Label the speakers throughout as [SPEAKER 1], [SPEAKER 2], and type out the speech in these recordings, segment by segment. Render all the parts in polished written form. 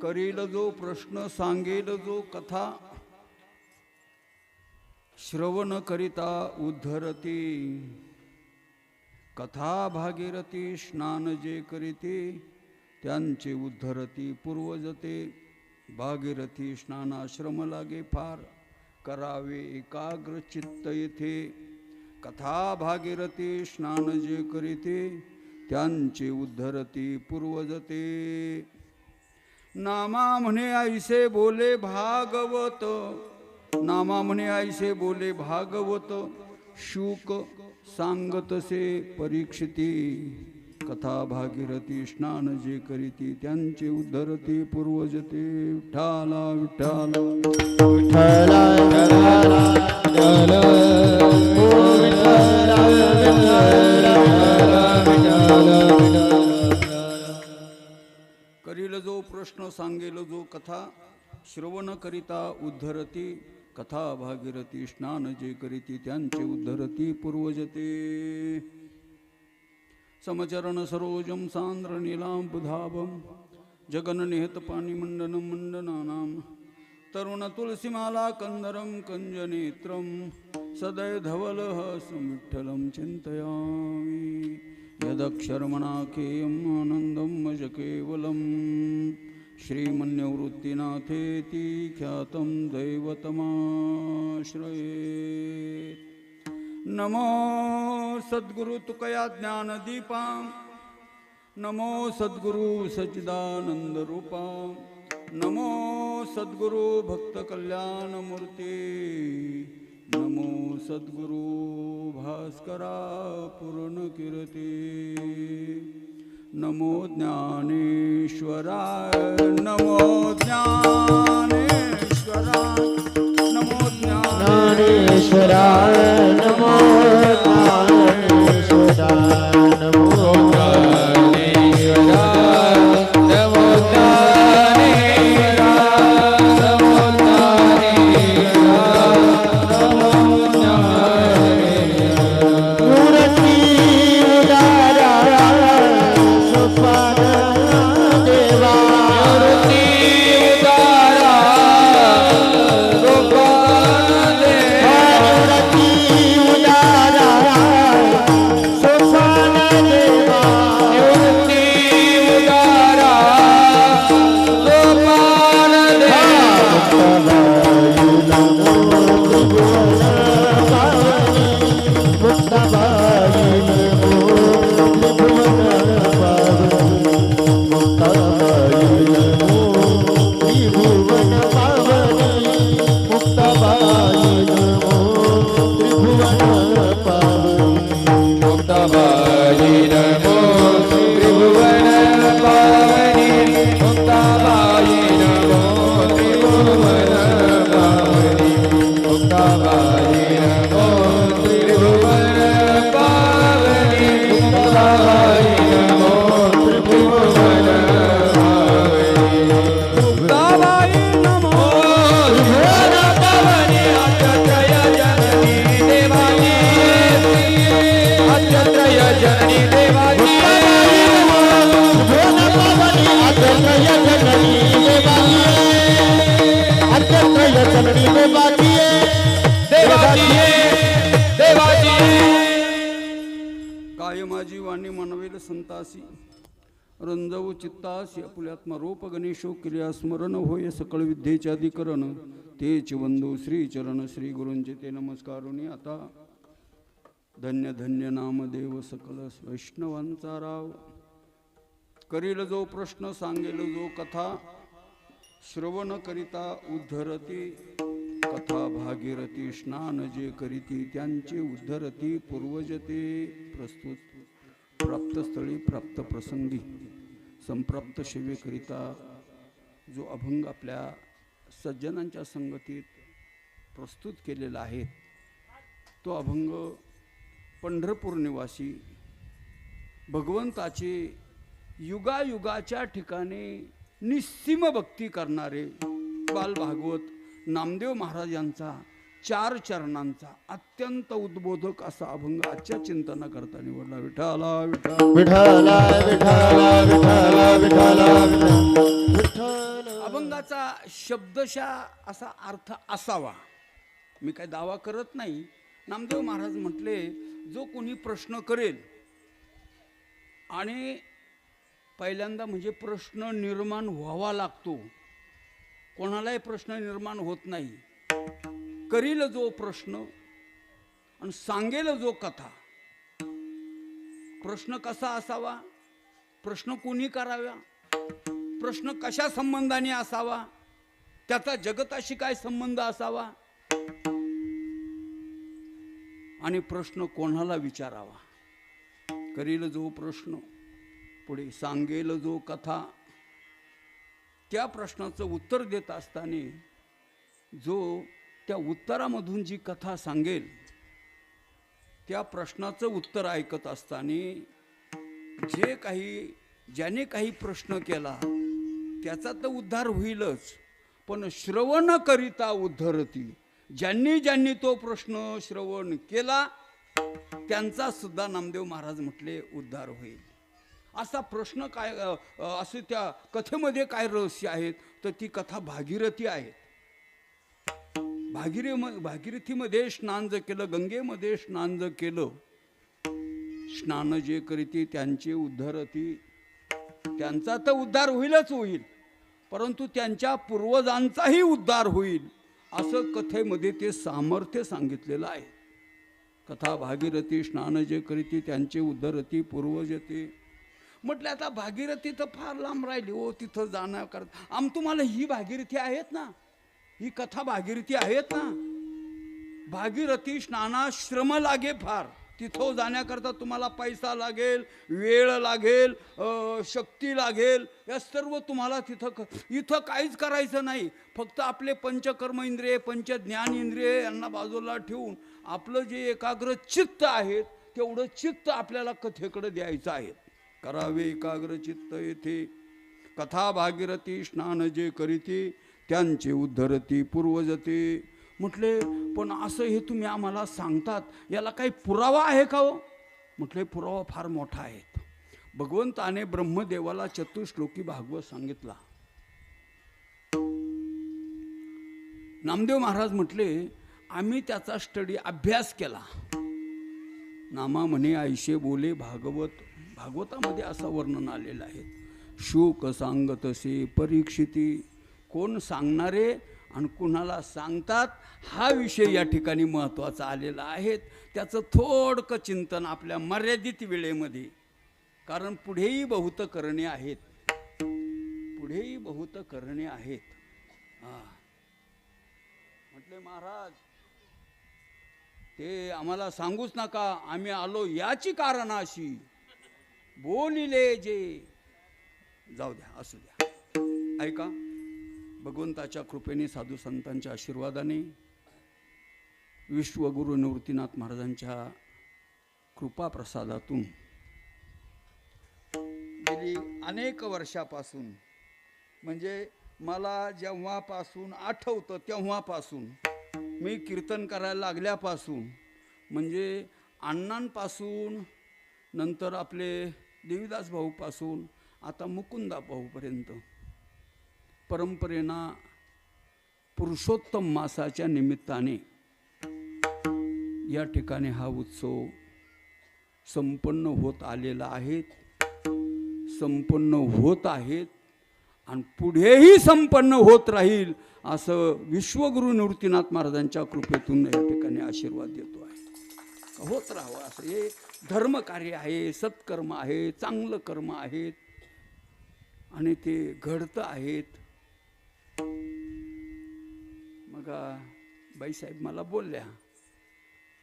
[SPEAKER 1] करील जो प्रश्न सांगेल जो कथा श्रवण करिता उद्धरती कथा भागीरथी स्नान जे करीते त्यांचे उद्धरती पूर्वजते भागीरथी स्नानाश्रम लागे फार करावे एकाग्र चित्त येथे कथा भागीरथी स्नान जे करीते त्यांचे उद्धरती पूर्वजते नामा म्हणे ऐसे बोले भागवत नामा म्हणे ऐसे बोले भागवत शुक सांगतसे परीक्षिती कथा भागीरथी स्नान जे करीती त्यांचे उद्धरती पूर्वजते विठ्ठला विठ्ठला विठ्ठला करील जो प्रश्न सांगेल जो कथा श्रवण करिता उद्धरती कथा भागीरथी स्नान जे करीती त्यांचे उद्धरती पूर्वजते समचरण सरोजम सांद्र नीलांबुधाभं जगन्निहित पाणिमंडनं मंडनानां तरुण तुलसीमाला कंदरं कंजनेत्रं सदय धवलः विठ्ठलं चिन्तयामि यदक्षरमणाखेयम् आनन्दं मज केवलं श्रीमन्यवृत्तिनाथेति ख्यातं दैवतमाश्रये नमो सद्गुरु तुकया ज्ञानदीपां नमो सद्गुरु सच्चिदानन्दरूपां नमो सद्गुरु भक्तकल्याणमूर्ते नमो सद्गुरु भास्करा पूर्णकीर्ते नमो ज्ञानेश्वराय नमो ज्ञानेश्वराय नमो ज्ञानेश्वराय नमो ज्ञानेश्वराय नमो
[SPEAKER 2] उदारा चरणी देवाची देवाची
[SPEAKER 1] काय माझी वाणी मनवेल संतासी रंजवू चित्तासी आपुल्यात्मा रूप गणेशो क्रिया स्मरण होय सकळ विद्येचे अधिकरण तेच वंदू श्री चरण श्री गुरूंचे ते नमस्कारुनी. आता धन्य धन्य नामदेव सकल वैष्णवांचा राव. करील जो प्रश्न सांगेल जो कथा श्रवण करिता उद्धरती कथा भागीरथी स्नान जे करीती त्यांचे उद्धरती पूर्वजते. प्रस्तुत प्राप्तस्थळी प्राप्त प्रसंगी संप्राप्त सेवेकरिता जो अभंग आपल्या सज्जनांच्या संगतीत प्रस्तुत केलेला आहे तो अभंग पंढरपूर निवासी भगवंताचे युगायुगाच्या ठिकाणी निस्सीम भक्ती करणारे बालभागवत नामदेव महाराजांचा 4 चरणांचा अत्यंत उद्बोधक असा अभंग आजच्या चिंतनाकरता निवडला. विठ्ठला विठ्ठला अभंगाचा शब्दशः असा अर्थ असावा. मी काय दावा करत नाही. नामदेव महाराज म्हटले जो कोणी प्रश्न करेल आणि पहिल्यांदा म्हणजे प्रश्न निर्माण व्हावा लागतो. कोणालाही प्रश्न निर्माण होत नाही. करील जो प्रश्न आणि सांगेल जो कथा. प्रश्न कसा असावा, प्रश्न कोणी करावा, प्रश्न कशा संबंधाने असावा, त्याचा जगताशी काय संबंध असावा आणि प्रश्न कोणाला विचारावा. करील जो प्रश्न, पुढे सांगेल जो कथा. त्या प्रश्नाचं उत्तर देत असताना जो त्या उत्तरामधून जी कथा सांगेल त्या प्रश्नाचं उत्तर ऐकत असताना ज्याने काही प्रश्न केला त्याचा तर उद्धार होईलच, पण श्रवण करिता उद्धरती. ज्यांनी तो प्रश्न श्रवण केला त्यांचा सुद्धा नामदेव महाराज म्हटले उद्धार होईल. असा प्रश्न काय असे त्या कथेमध्ये काय रहस्य आहेत तर ती कथा भागीरथी आहे. भागीरथीमध्ये स्नान जे केलं, गंगेमध्ये स्नान जे केलं, स्नान जे करीती त्यांचे उद्धरती. त्यांचा तर उद्धार होईलच होईल, परंतु त्यांच्या पूर्वजांचाही उद्धार होईल असं कथेमध्ये ते सामर्थ्य सांगितलेलं आहे. कथा भागीरथी स्नान जे करीती त्यांचे उद्धरती पूर्वजते. म्हटलं आता भागीरथी तर फार लांब राहिली हो, तिथं जाण्याकरता तुम्हाला ही भागीरथी आहेत ना, ही कथा भागीरथी आहेत ना. भागीरथी स्नानाश्रम लागे फार. तिथं जाण्याकरता तुम्हाला पैसा लागेल, वेळ लागेल, शक्ती लागेल. या सर्व तुम्हाला इथं काहीच करायचं नाही. फक्त आपले पंचकर्म इंद्रिय, पंच ज्ञान इंद्रिय यांना बाजूला ठेवून आपलं जे एकाग्र चित्त आहे तेवढं चित्त आपल्याला कथेकडे द्यायचं आहे. करावे एकाग्र चित्त येथे. कथा भागीरथी स्नान जे करीती त्यांचे उद्धरती पूर्वजते. म्हटले पण असं हे तुम्ही आम्हाला सांगतात, याला काही पुरावा आहे का हो? म्हटले पुरावा फार मोठा आहे. भगवंताने ब्रह्मदेवाला चतुश्लोकी भागवत सांगितला. नामदेव महाराज म्हटले आम्ही त्याचा स्टडी अभ्यास केला. नामा म्हणे ऐशे बोले भागवत. भागवतामध्ये असं वर्णन आलेलं आहे. शोक सांगतसे परीक्षिती. कोण सांगणारे आणि कुणाला सांगतात हा विषय या ठिकाणी महत्त्वाचा आलेला आहे. त्याचं थोडकं चिंतन आपल्या मर्यादित वेळेमध्ये, कारण पुढेही बहुत करणे आहेत, पुढेही बहुत करणे आहेत. म्हटले महाराज ते आम्हाला सांगूच नका, आम्ही आलो याची कारण अशी बोलिले जे. जाऊ द्या, असू द्या. ऐका, भगवंताच्या कृपेने, साधू संतांच्या आशीर्वादाने, विश्वगुरु निवृत्तीनाथ महाराजांच्या कृपा प्रसादातून गेली अनेक वर्षापासून, म्हणजे मला जेव्हापासून आठवतं तेव्हापासून, मी कीर्तन करायला लागल्यापासून, म्हणजे अण्णांपासून, नंतर आपले देवीदास भाऊपासून आता मुकुंदा भाऊपर्यंत परंपरेनं पुरुषोत्तम मासाच्या निमित्ताने या ठिकाणी हा उत्सव संपन्न होत आलेला आहे, संपन्न होत आहेत आणि पुढेही संपन्न होत राहील असं विश्वगुरु निवृत्तीनाथ महाराजांच्या कृपेतून या ठिकाणी आशीर्वाद देतो आहे. होत राहावं असं. हे धर्मकार्य आहे, सत्कर्म आहे, चांगलं कर्म आहेत आणि ते घडतं आहेत. मग बाईसाहेब मला बोलल्या,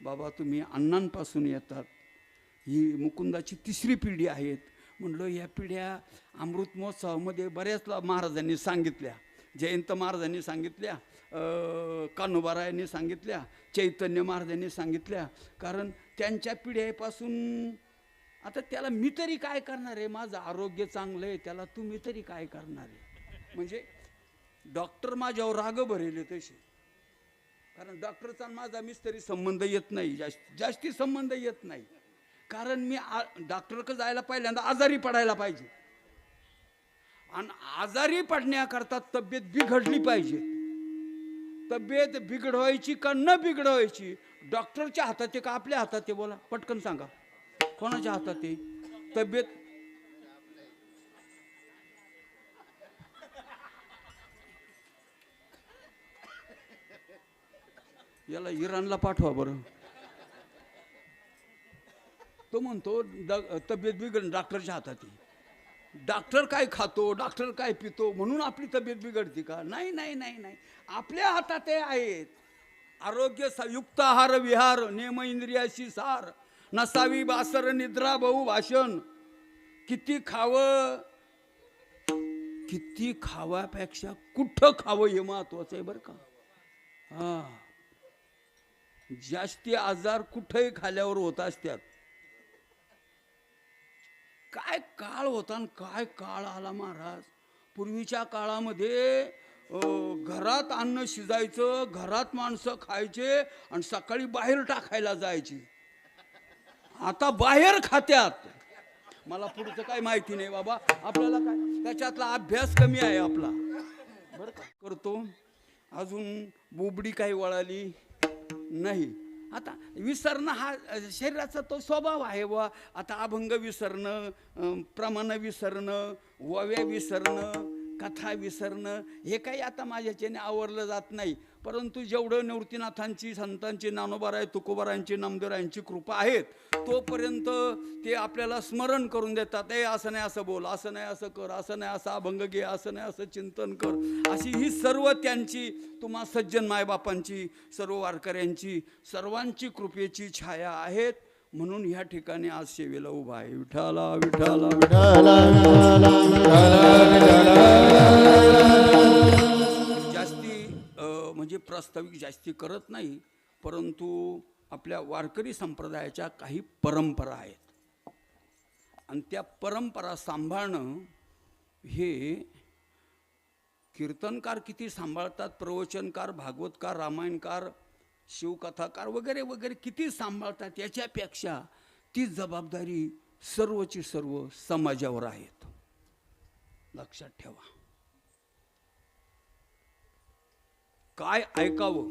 [SPEAKER 1] बाबा तुम्ही अण्णांपासून येतात, ही मुकुंदाची तिसरी पिढी आहेत. म्हणलं या पिढ्या अमृत महोत्सवामध्ये बऱ्याच महाराजांनी सांगितल्या, जयंत महाराजांनी सांगितल्या, कान्होबारायांनी सांगितल्या, चैतन्य महाराजांनी सांगितल्या. कारण त्यांच्या पिढ्यापासून आता त्याला मी तरी काय करणार आहे, माझं आरोग्य चांगलं आहे, त्याला तुम्ही तरी काय करणार आहे. म्हणजे डॉक्टर माझ्यावर राग भरेले तसे, कारण डॉक्टरचा माझा मिस्तरी संबंध येत नाही, जास्ती संबंध येत नाही. कारण मी डॉक्टरकडे जायला पहिल्यांदा आजारी पडायला पाहिजे आणि आजारी पडण्याकरता तब्येत बिघडली पाहिजे. तब्येत बिघडवायची का न बिघडवायची डॉक्टरच्या हातात आहे का आपल्या हातात आहे? बोला पटकन सांगा, कोणाच्या हातात आहे तब्येत? याला इराणला पाठवा बरं. तो म्हणतो तब्येत बिघड डॉक्टरच्या हातात आहे. डॉक्टर काय खातो, डॉक्टर काय पितो म्हणून आपली तब्येत बिघडते का? नाही नाही नाही नाही, आपल्या हातात ते आहेत. आरोग्य युक्त आहार विहार, नेम इंद्रियाशी सार, नसावी बासर निद्रा बहु भाषण. किती खावं, किती खावापेक्षा कुठं खावं हे महत्वाचं आहे बरं का. हा, जास्ती आजार कुठेही खाल्यावर होत असतात. काय काळ होता आणि काय काळ आला महाराज. पूर्वीच्या काळामध्ये घरात अन्न शिजायचं, घरात माणसं खायचे आणि सकाळी बाहेर टाकायला जायची. आता बाहेर खात्यात. मला पुढचं काय माहिती नाही बाबा, आपल्याला काय त्याच्यातला अभ्यास कमी आहे आपला बरं का. करतो अजून बोबडी काही वळाली नाही. आता विसरणं हा शरीराचा तो स्वभाव आहे वा. आता अभंग विसरणं, प्रमाण विसरणं, वव्या विसरणं, कथा विसरणं हे काही आता माझ्याच्याने आवरलं जात नाही. परंतु जेवढं निवृत्तीनाथांची, संतांची, ज्ञानोबाराय, तुकोबारायांची, नामदेवरायांची कृपा आहेत तोपर्यंत ते आपल्याला स्मरण करून देतात. असं नाही असं बोल, असं नाही असं कर, असं नाही असं अभंग घे, असं नाही असं चिंतन कर. अशी ही सर्व त्यांची, तुम्हा सज्जन मायबापांची, सर्व वारकऱ्यांची, सर्वांची कृपेची छाया आहेत. म्हणून ह्या ठिकाणी आज सेवेला उभा आहे. विठाला विठाला विठाला. जास्ती म्हणजे प्रास्ताविक जास्ती करत नाही, परंतु आपल्या वारकरी संप्रदायाच्या काही परंपरा आहेत आणि त्या परंपरा सांभाळणं हे कीर्तनकार किती सांभाळतात, प्रवचनकार, भागवतकार, रामायणकार, शिवकथाकार वगैरे वगैरे किती सांभाळतात, याच्यापेक्षा ती जबाबदारी सर्वची सर्व समाजावर आहेत. लक्षात ठेवा. काय ऐकावं,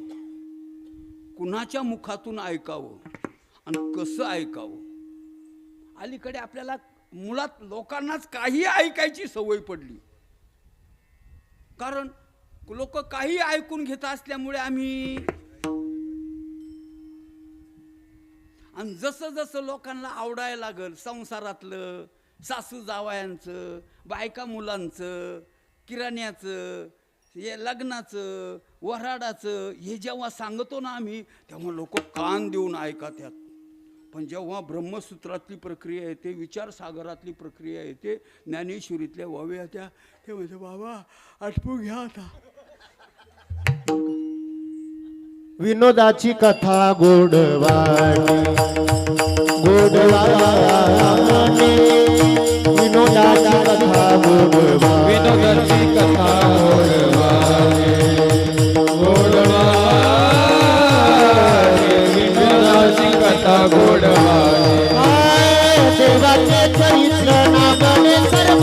[SPEAKER 1] कुणाच्या मुखातून ऐकावं आणि कसं ऐकावं. अलीकडे आपल्याला मुळात लोकांनाच काही ऐकायची सवय पडली. कारण लोक काही ऐकून घेत असल्यामुळे आम्ही, आणि जसं जसं लोकांना आवडायला लागल संसारातलं, सासू जावयांचं, बायका मुलांचं, किराण्याचं, हे लग्नाचं, वऱ्हाडाचं, हे जेव्हा सांगतो ना आम्ही, तेव्हा लोक कान देऊन ऐकतात. पण जेव्हा ब्रह्मसूत्रातली प्रक्रिया येते, विचारसागरातली प्रक्रिया येते, ज्ञानेश्वरीतल्या वाव्या त्या, ते म्हणजे बाबा आटपून घ्या आता.
[SPEAKER 2] विनोदाची कथा गोडवाणी, गोडवाणी, विनोदाची कथा गोडवाणी, विनोदाची कथा गोडवाणी, गोडवाणी, विनोदाची कथा गोडवाणी. देवाचे चरित्र नागले सर्व,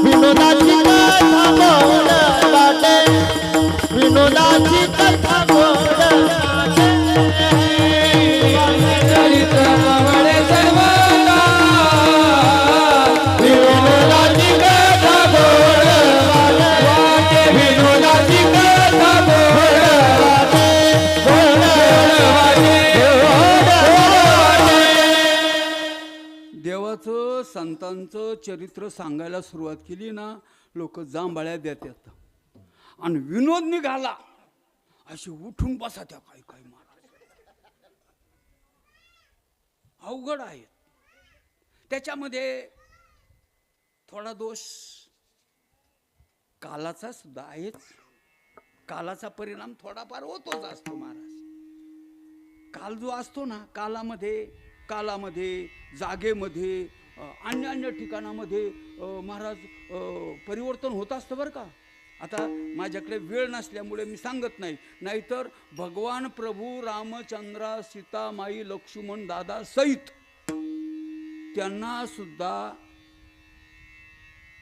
[SPEAKER 2] विनोदाची कथा गोडवाणी.
[SPEAKER 1] देवाचं संतांचं चरित्र सांगायला सुरुवात केली ना, लोक जांभळ्या देतात आणि विनोद निघाला अशी उठून बसा त्या काय काय महाराज अवघड आहेत. त्याच्यामध्ये थोडा दोष कालाचा सुद्धा आहेच. कालाचा परिणाम थोडाफार होतोच असतो महाराज. काल जो असतो ना, कालामध्ये जागेमध्ये अन्य अन्य ठिकाणामध्ये महाराज परिवर्तन होत असतं बरं का. आता माझ्याकडे वेळ नसल्यामुळे मी सांगत नाही, नाहीतर भगवान प्रभू रामचंद्र सीतामाई लक्ष्मण दादा सहित त्यांना सुद्धा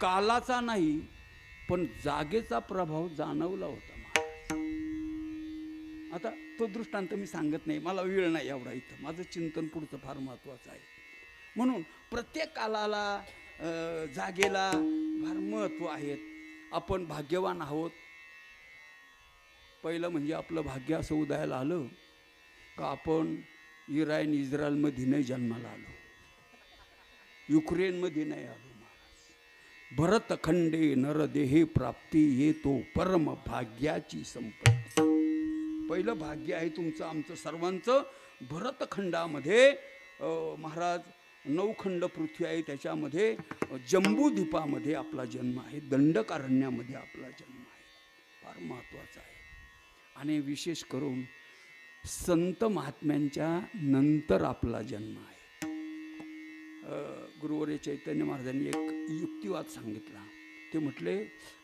[SPEAKER 1] कालाचा नाही पण जागेचा प्रभाव जाणवला होता महाराज. आता तो दृष्टांत मी सांगत नाही, मला वेळ नाही एवढा इथं. माझं चिंतन पुढचं फार महत्त्वाचं आहे. म्हणून प्रत्येक कालाला जागेला फार महत्त्व आहेत. आपण भाग्यवान आहोत. पहिलं म्हणजे आपलं भाग्य असं उदयाला आलं का आपण इस्रायलमध्ये नाही जन्माला आलो, युक्रेनमध्ये नाही आलो महाराज. भरतखंडे नरदेहे प्राप्ती येतो परम भाग्याची संपत्ती. पहिलं भाग्य आहे तुमचं आमचं सर्वांचं. भरतखंडामध्ये महाराज 9 खंड पृथ्वी आहे, त्याच्यामध्ये जम्बूद्वीपामध्ये आपला जन्म आहे, दंडकारण्यामध्ये आपला जन्म आहे. फार महत्त्वाचा आहे. आणि विशेष करून संत महात्म्यांच्या नंतर आपला जन्म आहे. गुरुवर्य चैतन्य महाराजांनी एक युक्तिवाद सांगितला. ते म्हटले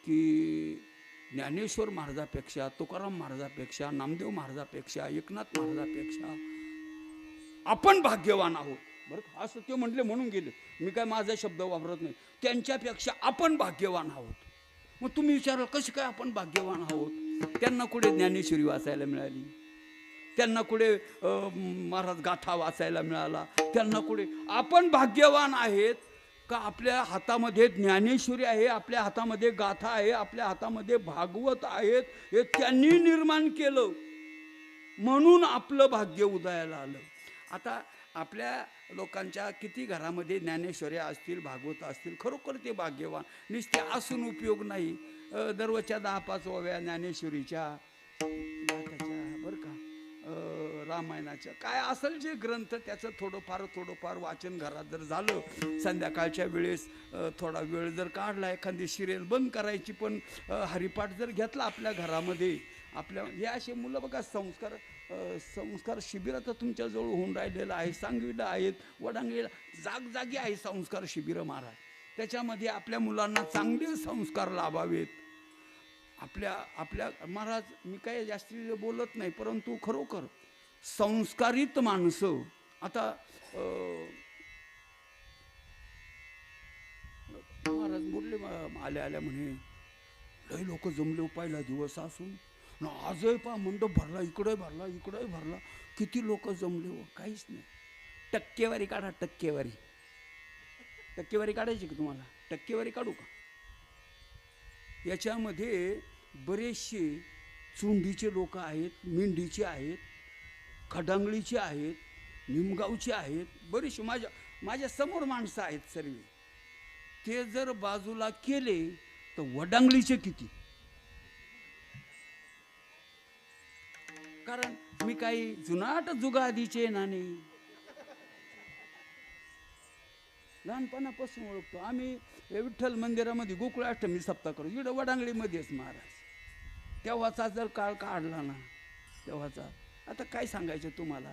[SPEAKER 1] की ज्ञानेश्वर महाराजापेक्षा, तुकाराम महाराजापेक्षा, नामदेव महाराजापेक्षा, एकनाथ महाराजापेक्षा आपण भाग्यवान आहोत. बरं असं ते म्हटले म्हणून गेले. मी काय माझा शब्द वापरत नाही. त्यांच्यापेक्षा आपण भाग्यवान आहोत. मग तुम्ही विचाराल कशी काय आपण भाग्यवान आहोत? त्यांना कुठे ज्ञानेश्वरी वाचायला मिळाली, त्यांना कुठे महाराज गाथा वाचायला मिळाला, त्यांना कुठे. आपण भाग्यवान आहेत का आपल्या हातामध्ये ज्ञानेश्वरी आहे, आपल्या हातामध्ये गाथा आहे, आपल्या हातामध्ये भागवत आहेत. हे त्यांनी निर्माण केलं म्हणून आपलं भाग्य उदयाला आलं. आता आपल्या लोकांच्या किती घरामध्ये ज्ञानेश्वऱ्या असतील, भागवत असतील, खरोखर ते भाग्यवान. नुसते असून उपयोग नाही. दररोजच्या 10-5 ओव्या ज्ञानेश्वरीच्या, गाथाच्या, बरं का, रामायणाच्या, काय असेल जे ग्रंथ त्याचं थोडंफार वाचन घरात जर झालं, संध्याकाळच्या वेळेस थोडा वेळ जर काढला, एखादी सिरियल बंद करायची पण हरिपाठ जर घेतला आपल्या घरामध्ये. आपल्या हे असे मुलं बघा, संस्कार शिबिर आता तुमच्याजवळ होऊन राहिलेलं आहे. सांगवीला आहेत, वडांगलीला जागजागी आहे संस्कार शिबिरं महाराज. त्याच्यामध्ये आपल्या मुलांना चांगले संस्कार लाभावेत. आपल्या महाराज, मी काय जास्ती बोलत नाही, परंतु खरोखर संस्कारित माणसं. आता महाराज बोलले आल्या म्हणे, लय लोक जमले पहिला दिवस असून ना, आजही पहा मंडप भरला, इकडे भरला, किती लोक जमले हो. काहीच नाही. टक्केवारी काढा, टक्केवारी काढायची का तुम्हाला? टक्केवारी काढू का? याच्यामध्ये बरेचसे चुंडीचे लोक आहेत, मेंढीचे आहेत, खडांगळीचे आहेत, निमगावचे आहेत, बरेचसे माझ्या समोर माणसं आहेत सर्व. ते जर बाजूला केले तर वडांगलीचे किती. कारण मी काही जुनाट जुगादीचे नाणे लहानपणापासून ओळखतो. आम्ही विठ्ठल मंदिरामध्ये गोकुळाष्टमी सप्ताह करू, इकडं वडांगळीमध्येच महाराज. तेव्हाचा जर काळ काढला ना, तेव्हाचा. आता काय सांगायचं तुम्हाला,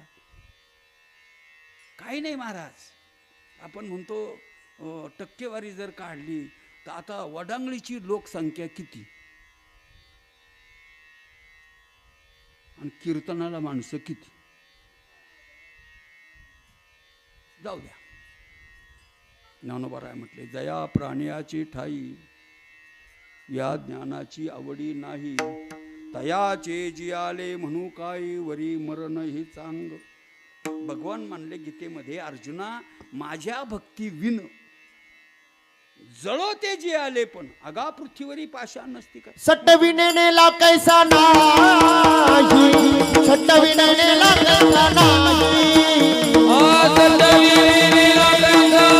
[SPEAKER 1] काही नाही महाराज. आपण म्हणतो टक्केवारी जर काढली तर आता वडांगळीची लोकसंख्या किती आणि कीर्तनाला माणसं किती. जाऊ द्या. ज्ञानोबा म्हटले, जया प्राण्याची ठाई या ज्ञानाची आवडी नाही, तयाचे जियाले म्हणू काय वरी मरण हे चांग. भगवान म्हणले गीतेमध्ये, अर्जुना माझ्या भक्ती विन जळो ते जे आले, पण अगा पृथ्वीवरी पाषाण नसती का.
[SPEAKER 2] सटविनेला कैसा नाही, सटविनेला कैसा नाही,
[SPEAKER 3] सटविनेला कैसा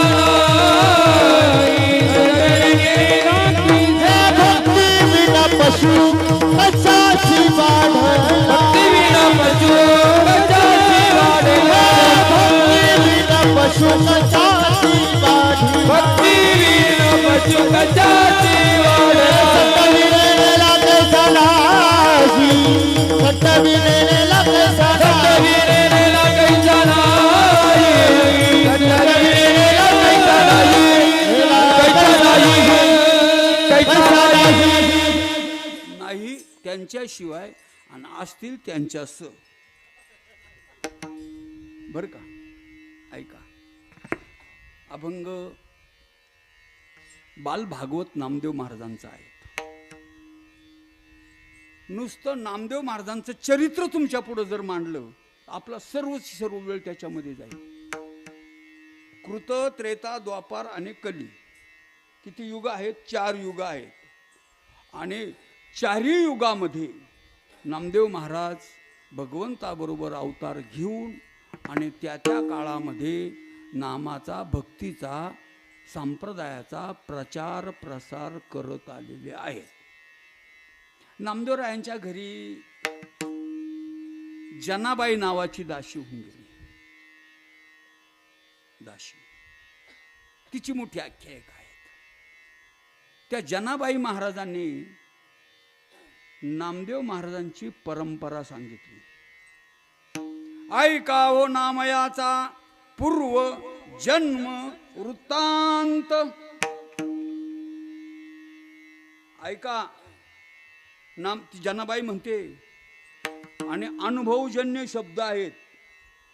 [SPEAKER 1] त्यांच्याशिवाय आणि असतील त्यांच्यास. बर का, ऐका. अभंग बाल भागवत नामदेव महाराजांचा आहे. नुसतं नामदेव महाराजांचं चरित्र तुमच्या पुढे जर मांडलं, आपला सर्व वेळ त्याच्यामध्ये जाईल. कृत, त्रेता, द्वापार आणि कली, किती युग आहेत? 4 युग आहेत. आणि 4ही युगामध्ये नामदेव महाराज भगवंताबरोबर अवतार घेऊन आणि त्या काळामध्ये नामाचा, भक्तीचा, संप्रदायाचा प्रचार प्रसार करत आलेले आहेत. नामदेवरायांच्या घरी जनाबाई नावाची दासी होऊन गेली. दासी, तिची मोठी आख्यायिका आहे. त्या जनाबाई महाराजांनी नामदेव महाराजांची परंपरा सांगितली. ऐका हो नामयाचा पूर्व जन्म वृत्तांत. ऐका, नाम ती जनाबाई म्हणते, आणि अनुभवजन्य शब्द आहेत.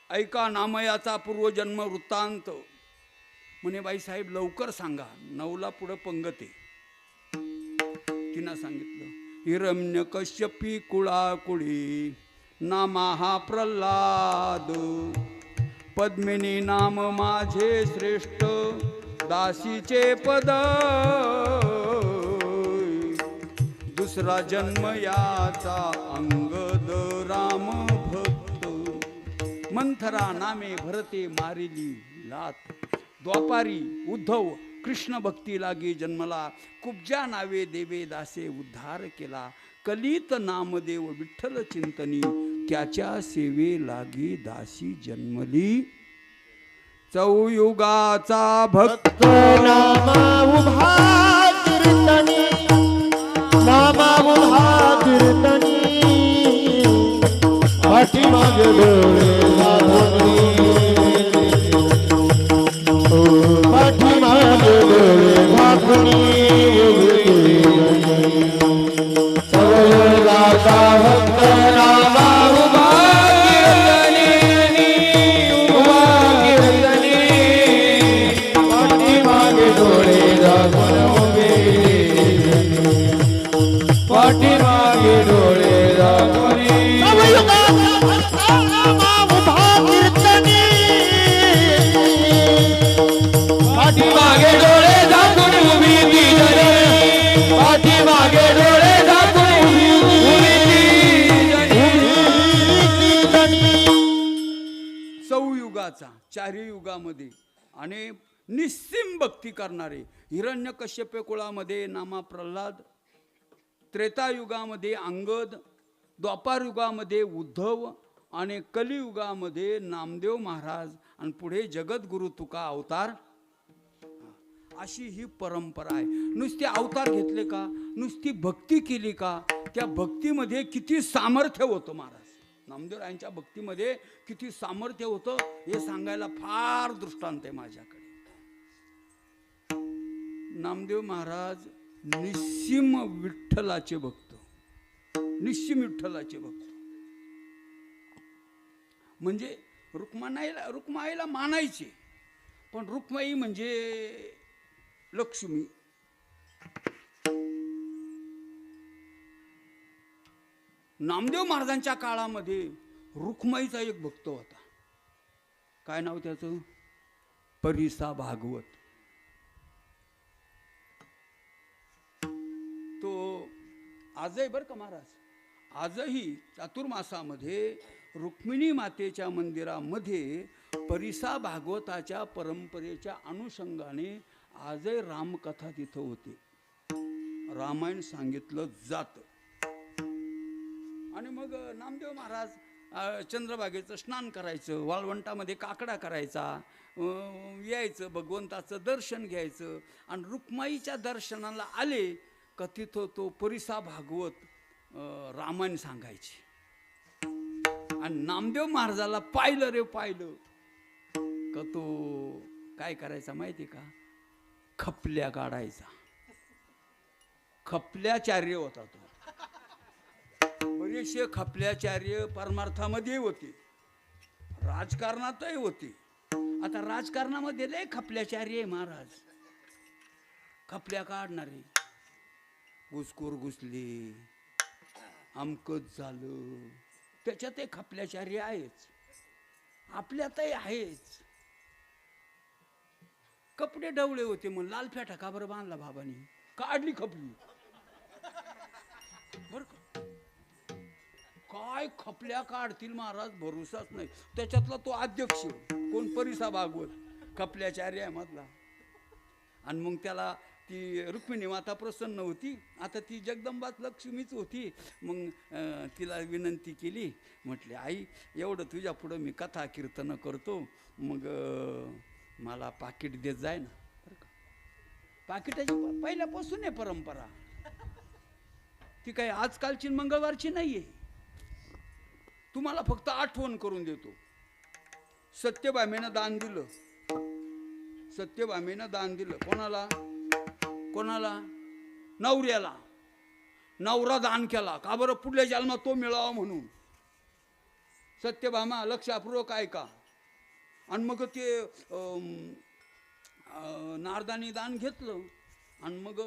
[SPEAKER 1] ऐका नामयाचा पूर्वजन्म वृत्तांत. म्हणे बाईसाहेब लवकर सांगा, 9ला पुढं पंगते. तिनं सांगितलं, हिरण्य कश्यपी कुळाकुळी नामा हा प्रल्हाद, पद्मिनी नाम माझे श्रेष्ठ दासीचे पद, दुसरा जन्म याचा अंगद राम भक्त, मंथरा नामे भरते मारिली लात, द्वापारी उद्धव कृष्ण भक्ती लागी जन्मला, कुब्जा नावे देवे दासे उद्धार केला, कलित नामदेव विठ्ठल चिंतनी, त्याच्या सेवे लागी दासी जन्मली, चौयुगाचा भक्त
[SPEAKER 2] नामा उभा कीर्तनी, नामा उभा कीर्तनी, पाठीमागे डोळे झाकून, पाठीमागे डोळे झाकून, चौयुगाचा भक्त नामा उभा कीर्तनी, उभा कीर्तनी, पाठीमागे डोळे झाकून उभे, पाठीमागे डोळे झाकून, पाठीमागे डोळे झाकून उभी ती जनी, पाठीमागे डोळे झाकून उभी ती जनी.
[SPEAKER 1] चौयुगाचा, 4ही युगामध्ये आणि निस्सीम भक्ती करणारे. हिरण्यकश्यप कुळामध्ये नामा प्रल्हाद, त्रेतायुगामध्ये अंगद, द्वापार युगामध्ये उद्धव आणि कलियुगामध्ये नामदेव महाराज आणि पुढे जगद्गुरु तुका अवतार. अशी ही परंपरा आहे. नुसते अवतार घेतले का, नुसती भक्ती केली का, त्या भक्तीमध्ये किती सामर्थ्य होतं महाराज. नामदेवरायांच्या भक्तीमध्ये किती सामर्थ्य होतं हे सांगायला फार दृष्टांत आहे माझ्याकडे. नामदेव महाराज निस्सीम विठ्ठलाचे भक्त, निस्सीम विठ्ठलाचे भक्त. म्हणजे रुक्माईला मानायचे, पण रुक्माई म्हणजे लक्ष्मी. नामदेव महाराजांच्या काळामध्ये रुक्माईचा एक भक्त होता. काय नाव त्याचं? परिसा भागवत. तो आजही बरं का महाराज, आजही चातुर्मासामध्ये रुक्मिणी मातेच्या मंदिरामध्ये परिसा भागवताच्या परंपरेच्या अनुषंगाने आजही रामकथा तिथं होते. रामायण सांगितलं जातं. आणि मग नामदेव महाराज चंद्रभागेचं स्नान करायचं, वाळवंटामध्ये काकडा करायचा, यायचं, भगवंताचं दर्शन घ्यायचं. आणि रुक्माईच्या दर्शनाला आले का तिथं तो परिसा भागवत रामायण सांगायची. आणि नामदेव महाराजाला पाहिलं रे पाहिलं का तो काय करायचा माहिती का? खपल्या काढायचा. खपल्याचार्य होता तो. बरेचसे खपल्याचार्य परमार्थामध्ये होते, राजकारणातही होते. आता राजकारणामध्ये लय खपल्याचार्य आहे महाराज, खपल्या काढणारे. घुसखोर घुसले, अमकच झालं, त्याच्यातही खपल्याचार्य आहेच, आपल्यातही आहेच. कपडे डवळे होते मग लाल फेटा का बरं बांधला बाबांनी, काढली खपली. बर काय खपल्या काढतील महाराज, भरोसाच नाही. त्याच्यातला तो अध्यक्ष कोण, परिसा भागवत खपल्याचार्य आहे मधला. आणि मग त्याला ती रुक्मिणी माता प्रसन्न होती, आता ती जगदंबाच लक्ष्मीच होती. मग तिला विनंती केली, म्हटले आई एवढं तुझ्या पुढं मी कथा कीर्तन करतो, मग मला पाकिट देत जाय ना. बरं का, पाकिटाची पहिल्यापासून आहे परंपरा, ती काही आजकालची मंगळवारची नाही आहे. तुम्हाला फक्त आठवण करून देतो. सत्यभामेनं दान दिलं, सत्यभामेनं दान दिलं. कोणाला कोणाला? नवऱ्याला. नवरा दान केला का बरं, पुढल्या जन्मात तो मिळावा म्हणून. सत्यभामा लक्षापूर्वक ऐका. आणि मग ते नारदाने दान घेतलं आणि मग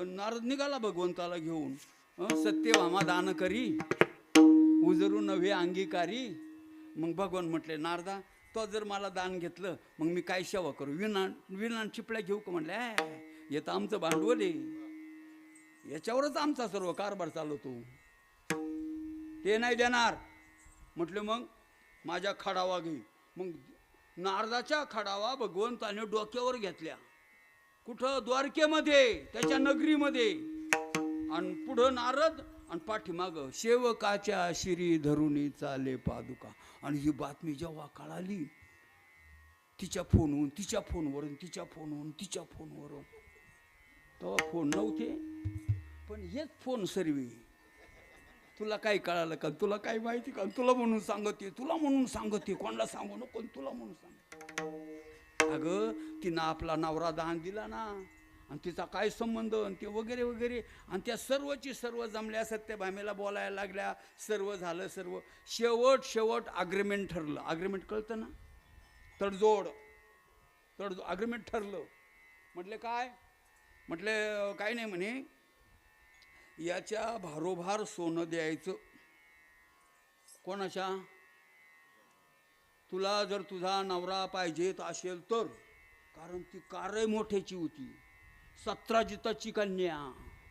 [SPEAKER 1] नारद निघाला भगवंताला घेऊन. सत्यभामा दान करी उजरू नव्हे अंगीकारी. मग भगवान म्हटले नारदा, तो जर मला दान घेतलं मग मी काय सेवा करू, विना चिपळ्या घेऊ का. म्हटलं येतं आमचं भांडवल आहे, याच्यावरच आमचा सर्व कारभार चालवतो, ते नाही देणार. म्हटलं मग माझ्या खडावा घे. मग नारदाच्या खडावा भगवंताने डोक्यावर घेतल्या. कुठं? द्वारकेमध्ये, त्याच्या नगरीमध्ये. आणि पुढं नारद आणि पाठीमागं सेवकाच्या शिरी धरुनी चाले पादुका. आणि ही बातमी जेव्हा कळाली, तिच्या फोनवरून तिच्या फोनवरून तिच्या फोनवरून तिच्या फोनवरून, तेव्हा फोन नव्हते पण हेच फोन सर्वी. तुला काय कळालं का, तुला काय माहिती का, तुला म्हणून सांगते, तुला म्हणून सांगते, कोणाला सांगू नको, तुला म्हणून सांग. अगं तिनं आपला नवरा दान दिला ना, आणि तिचा काय संबंध, आणि ते वगैरे वगैरे. आणि त्या सर्वची सर्व जमल्या, सत्यभामेला बोलायला लागल्या, सर्व झालं. सर्व शेवट अग्रीमेंट ठरलं. अग्रीमेंट कळतं ना, तडजोड अग्रीमेंट ठरलं. म्हटले काय? म्हटले काय नाही म्हणे, याच्या भारोभार सोनं द्यायचं. कोणाच्या? तुला जर तुझा नवरा पाहिजेत असेल तर, कारण ती कारय मोठ्याची होती. सत्राजिताची कन्या,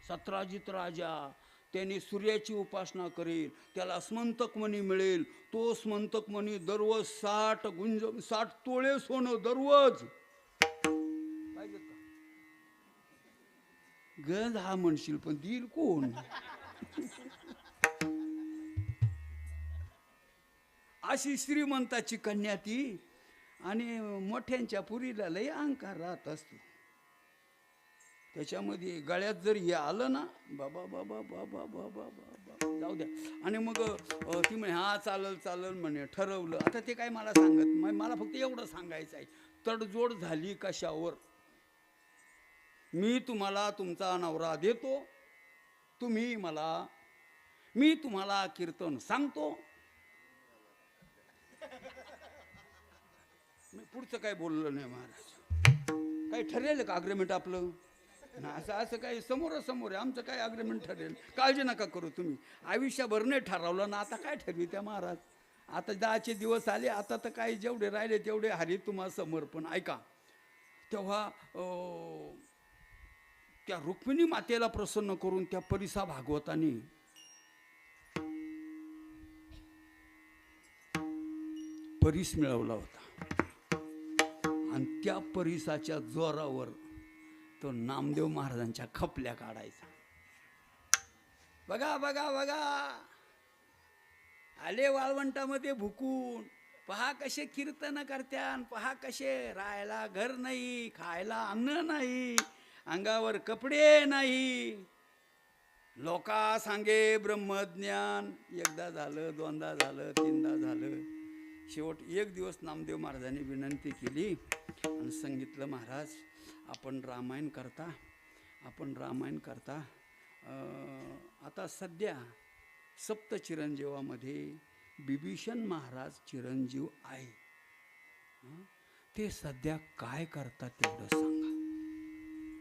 [SPEAKER 1] सत्राजित राजा, त्याने सूर्याची उपासना करेल, त्याला स्मंतक मणी मिळेल. तो स्मंतक मणी दररोज 60 तोळे सोनं दररोज पाहिजे का? गंज हा म्हणशील पण देईल कोण? अशी श्रीमंताची कन्या ती. आणि मोठ्यांच्या पुरीला लय अहंकार राहत असतो. त्याच्यामध्ये गळ्यात जर हे आलं ना, बाबा बाबा बाबा बाबा बाबा जाऊ द्या. आणि मग ती म्हणे हा चालल म्हणे, ठरवलं. आता ते काय मला सांगत, मला फक्त एवढं सांगायचं आहे, तडजोड झाली कशावर. मी तुम्हाला तुमचा नवरा देतो, मी तुम्हाला कीर्तन सांगतो. मी पुढचं काय बोललो नाही महाराज. काही ठरेल का अग्रीमेंट आपलं? असं काही समोरासमोर आहे, आमचं काय अग्रीमेंट ठरेल, काळजी नका करू तुम्ही. आयुष्यभर नाही ठरवलं ना, आता काय ठरवी त्या महाराज. आता 10चे दिवस आले, आता तर काही जेवढे राहिले तेवढे हरी तुम्हा समर्पण. ऐका, तेव्हा त्या रुक्मिणी मातेला प्रसन्न करून त्या परिसा भागवताने परीस मिळवला होता. आणि त्या परिसाच्या जोरावर तो नामदेव महाराजांच्या खपल्या काढायचा. बघा बघा बघा, आले वाळवंटामध्ये भुकून, पहा कसे कीर्तन करत्यान, पहा कसे राहायला घर नाही, खायला अन्न नाही, अंगावर कपडे नाही, लोका सांगे ब्रह्मज्ञान. एकदा झालं, दोनदा झालं, तीनदा झालं. शेवट एक दिवस नामदेव महाराजांनी विनंती केली आणि सांगितलं, महाराज आपण रामायण करता, आता सध्या सप्त चिरंजीवामध्ये बिभीषण महाराज चिरंजीव आहे. हं? ते सध्या काय करतात तेवढं सांगा.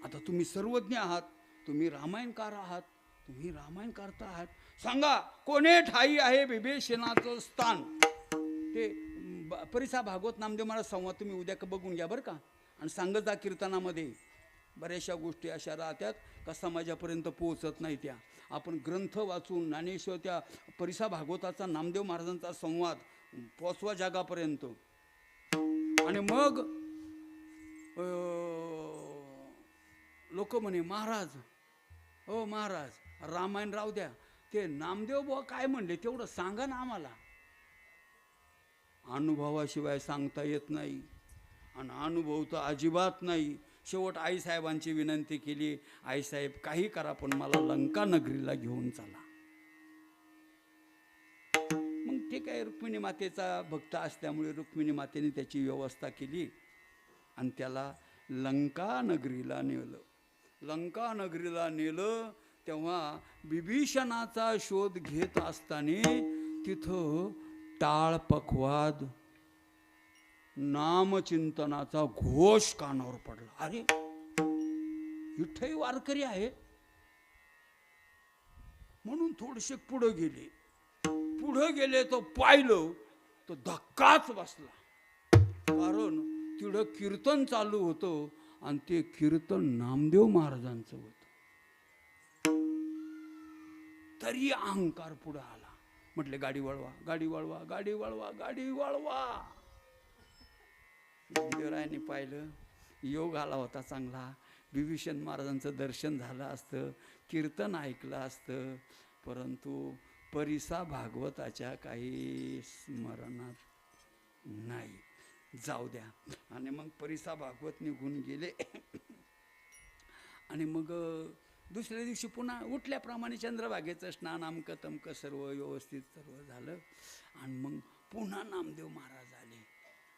[SPEAKER 1] आता तुम्ही सर्वज्ञ आहात, तुम्ही रामायणकार आहात, तुम्ही रामायण करता आहात, सांगा कोणे ठाई आहे बिभीषणाचं स्थान. ते परिसा भागवत नामदेव महाराज संवाद तुम्ही उद्या बघून घ्या बरं का. आणि सांगत जा कीर्तनामध्ये. बऱ्याचशा गोष्टी अशा राहतात का समाजापर्यंत पोहोचत नाही. त्या आपण ग्रंथ वाचून ज्ञानेश्वर त्या परिसा भागवताचा नामदेव महाराजांचा संवाद पोचवा जगापर्यंत. आणि मग लोक म्हणे महाराज, हो महाराज रामायण राहू द्या, ते नामदेव बुवा काय म्हणले तेवढं सांगा ना आम्हाला. अनुभवाशिवाय सांगता येत नाही आणि अनुभव तर अजिबात नाही. शेवट आईसाहेबांची विनंती केली, आईसाहेब काही करा पण मला लंका नगरीला घेऊन चला. मग ठीक आहे, रुक्मिणी मातेचा भक्त असल्यामुळे रुक्मिणी मातेने त्याची व्यवस्था केली आणि त्याला लंका नगरीला नेलं. लंका नगरीला नेलं तेव्हा बिभीषणाचा शोध घेत असताना तिथं टाळ पखवाद नामचिंतनाचा घोष कानावर पडला. अरे विठ्ठल वारकरी आहे म्हणून थोडेसे पुढं गेले तो पाहिलं तो धक्काच बसला. कारण तिथं कीर्तन चालू होतं आणि ते कीर्तन नामदेव महाराजांचं होतं. तरी अहंकार पुढे आला. म्हटले गाडी वळवा, गाडी वळवा, गाडी वळवा, गाडी वळवा. देवरायाने पाहिलं, योग आला होता चांगला. बिभीषण महाराजांचं दर्शन झालं असतं, कीर्तन ऐकलं असतं, परंतु परिसा भागवताच्या काही स्मरणात नाही. जाऊ द्या. आणि मग परिसा भागवत निघून गेले. आणि मग दुसऱ्या दिवशी पुन्हा उठल्याप्रमाणे चंद्रभागेचं स्नान अमकं तमकं सर्व व्यवस्थित सर्व झालं. आणि मग पुन्हा नामदेव महाराज आले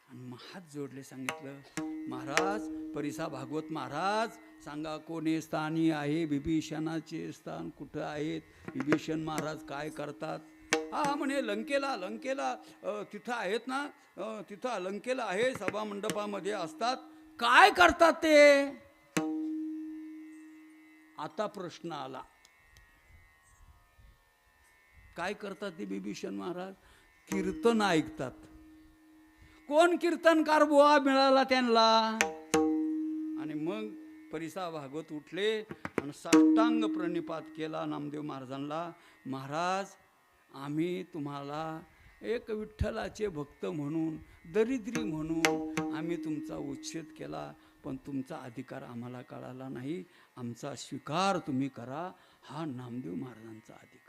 [SPEAKER 1] आणि मग हात जोडले. सांगितलं महाराज, परिसा भागवत महाराज सांगा कोणे स्थानी आहे बिभीषणाचे स्थान कुठं आहेत, बिभीषण महाराज काय करतात. हा म्हणे लंकेला तिथं आहेत ना, तिथं लंकेला आहे, सभा मंडपामध्ये असतात. काय करतात ते. आता प्रश्न आला, काय करतात ते बिभीषण महाराज. कीर्तन ऐकतात. कोण कीर्तनकार बुवा मिळाला त्यांना. आणि मग परिसा भागवत उठले आणि साष्टांग प्रणिपात केला नामदेव महाराजांना. महाराज आम्ही तुम्हाला एक विठ्ठलाचे भक्त म्हणून, दरिद्री म्हणून आम्ही तुमचा उच्छेद केला, पण तुमचा अधिकार आम्हाला कळाला नाही. आमचा स्वीकार तुम्ही करा. हा नामदेव महाराजांचा अधिकार.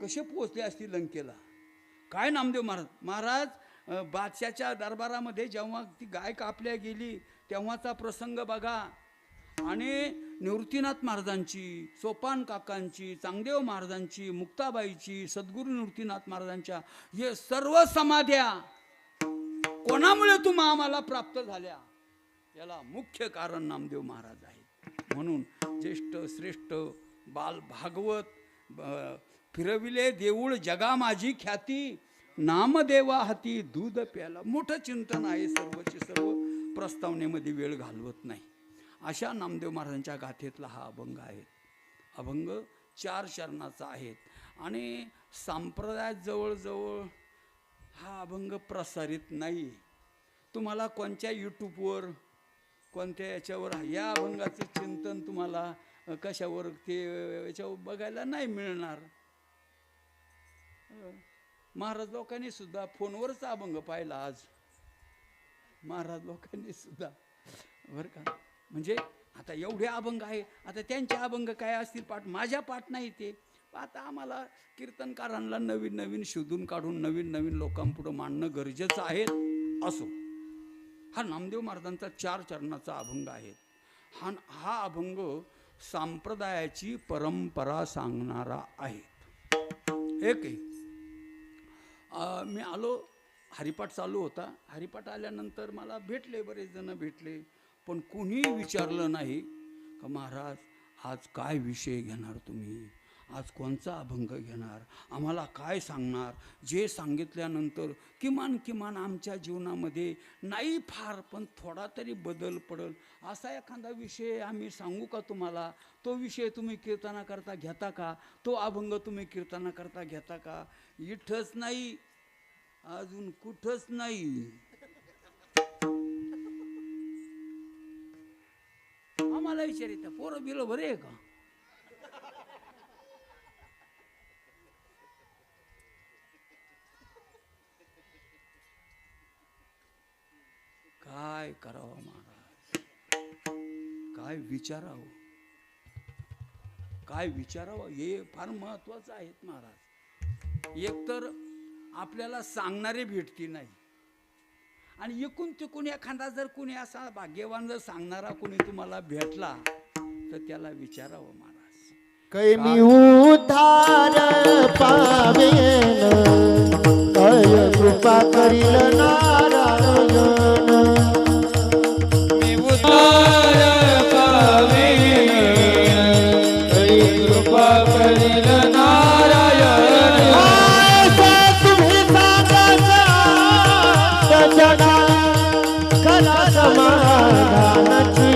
[SPEAKER 1] कसे पोचले असतील लंकेला. काय नामदेव महाराज बादशाच्या दरबारामध्ये जेव्हा ती गाय कापल्या गेली तेव्हाचा प्रसंग बघा. आणि निवृत्तीनाथ महाराजांची, सोपान काकांची, चांगदेव महाराजांची, मुक्ताबाईची, सद्गुरू निवृत्तीनाथ महाराजांच्या हे सर्व समाध्या कोणामुळे तुम्हा आम्हाला प्राप्त झाल्या, याला मुख्य कारण नामदेव महाराज आहेत. म्हणून ज्येष्ठ श्रेष्ठ बाल भागवत फिरविले देऊळ जगा माझी ख्याती, नामदेवा हाती दूध प्याला. मोठं चिंतन आहे सर्वचे सर्व, प्रस्तावनेमध्ये वेळ घालवत नाही. अशा नामदेव महाराजांच्या गाथेतला हा अभंग आहे. अभंग 4 चरणाचा आहे आणि संप्रदायात जवळजवळ हा अभंग प्रसारित नाही. तुम्हाला कोणत्या यूट्यूबवर कोणत्या याच्यावर या अभंगाचं चिंतन तुम्हाला कशावर ते याच्यावर बघायला नाही मिळणार. महाराज लोकांनी सुद्धा फोनवरच अभंग पाहिला आज. महाराज लोकांनी सुद्धा बरं का. म्हणजे आता एवढे अभंग आहे. आता त्यांचे अभंग काय असतील पाठ, माझ्या पाठ नाही ते. आता आम्हाला कीर्तनकारांना नवीन नवीन शोधून काढून नवीन नवीन लोकांपुढं मांडणं गरजेचं आहे. असो, हा नामदेव महाराजांचा 4 चरणाचा अभंग आहे. हा अभंग संप्रदायाची परंपरा सांगणारा आहे. एक मी आलो, हरिपाठ चालू होता. हरिपाठ आल्यानंतर मला भेटले, बरेच जण भेटले, पण कोणी विचारलं नाही का महाराज आज काय विषय घेणार तुम्ही, आज कोणचा अभंग घेणार, आम्हाला काय सांगणार, जे सांगितल्यानंतर किमान आमच्या जीवनामध्ये नाही फार पण थोडा तरी बदल पडेल असा एखादा विषय आम्ही सांगू का तुम्हाला? तो विषय तुम्ही कीर्तनाकरता घेता का? तो अभंग तुम्ही कीर्तनाकरता घेता का? इथंच नाही, अजून कुठंच नाही. आम्हाला विचारित पोरं बिलं बरे आहे का? काय करावं महाराज, काय विचारावं, काय विचारावं हे फार महत्वाचं आहे महाराज. एकतर आपल्याला सांगणारे भेटती नाही, आणि एकूण तिकून एखादा जर कोणी असा भाग्यवान जर सांगणारा कोणी तुम्हाला भेटला तर त्याला विचारावं महाराज.
[SPEAKER 2] कैमी उद्धार पावेन काय कृपा करील नारायण. मी उद्धार पावेन काय कृपा करील नारायण. तुम्ही सांगा सजना खरा समाधानाची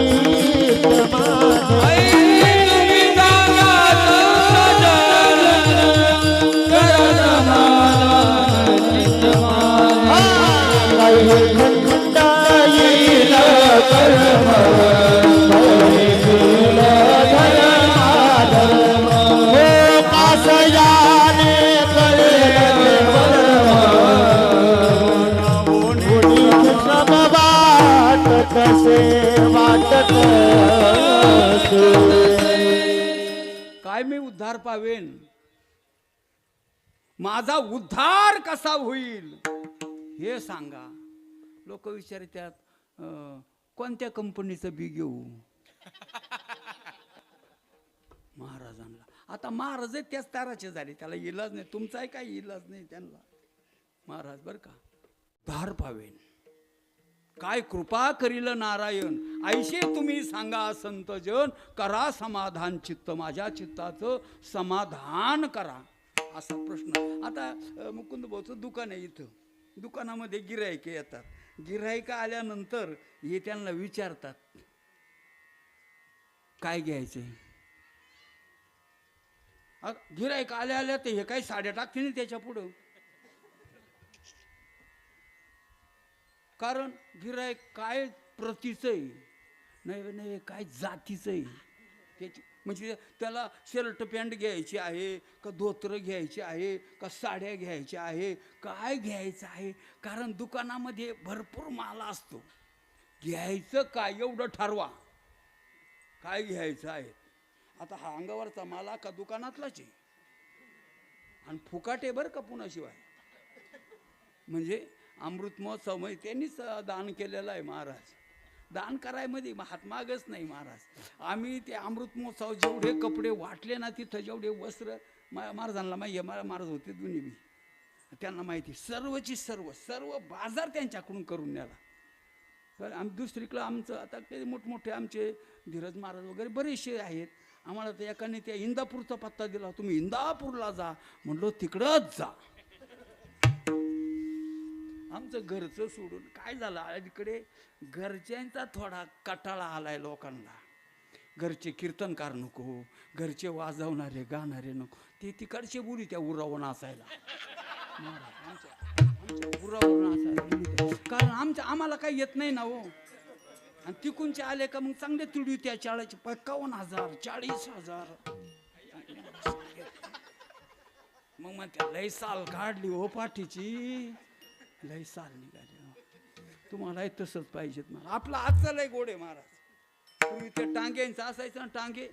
[SPEAKER 1] काय मी उद्धार पावेन, माझा उद्धार कसा होईल हे सांगा. लोक विचारतात कोणत्या कंपनीचं बी घेऊ महाराजांना. आता महाराज त्याच ताराचे झाले, त्याला इलाज नाही, तुमचाही काही इलाज नाही त्यांना. महाराज बर का, उद्धार पावेन काय कृपा करील नारायण. ऐशे तुम्ही सांगा संतजन, करा समाधान चित्त, माझ्या चित्ताचं समाधान करा. असा प्रश्न. आता मुकुंद भाऊचं दुकान आहे, इथं दुकानामध्ये गिऱ्हाईक येतात. गिऱ्हाईक आल्यानंतर हे त्यांना विचारतात काय घ्यायचंय. गिऱ्हाईक आल्या तर हे काही साड्या टाकते नाही त्याच्या पुढं, कारण गिऱ्हाईक काय प्रतीचं आहे नाही काय जातीचं आहे त्याची. म्हणजे त्याला शर्ट पॅन्ट घ्यायची आहे का धोतर घ्यायची आहे का साड्या घ्यायच्या आहे, काय घ्यायचं आहे. कारण दुकानामध्ये भरपूर माल असतो. घ्यायचं काय एवढं ठरवा काय घ्यायचं आहे. आता हा अंगावरचा माला का दुकानातलाच आहे, आणि फुकाट आहे बरं का पुन्हा. म्हणजे अमृत महोत्सव मध्ये त्यांनीच दान केलेलं आहे महाराज. दान करायमध्ये हात मागच नाही महाराज. आम्ही ते अमृत महोत्सव जेवढे कपडे वाटले ना तिथं, जेवढे वस्त्र महाराजांना माहिती आहे, महाराज होते दोन्ही बी, त्यांना माहिती सर्वची सर्व बाजार त्यांच्याकडून करून न्याला. तर आम्ही दुसरीकडं आमचं आता ते मोठमोठे आमचे धीरज महाराज वगैरे बरेचसे आहेत. आम्हाला तर एकाने त्या इंदापूरचा पत्ता दिला, तुम्ही इंदापूरला जा. म्हणलो तिकडंच जा. आमचं घरचं सोडून काय झालं, अलीकडे घरच्यांचा थोडा कटाळा आलाय लोकांना. घरचे कीर्तनकार नको, घरचे वाजवणारे गाणारे नको, ते तिकडचे बोली त्या उरावून असायला. उरावून असायला कारण आम्हाला काही येत नाही ना हो. आणि तिकूनचे आले का मग चांगले तुडू त्या 51,000 40,000 मग त्या लय साल काढली हो पाठीची, लय साल निघाली. तुम्हाला तसंच पाहिजेत मला. आपला आजचा लय गोड आहे महाराज. तुम्ही त्या टांग्यांचं असायचं ना, टांगे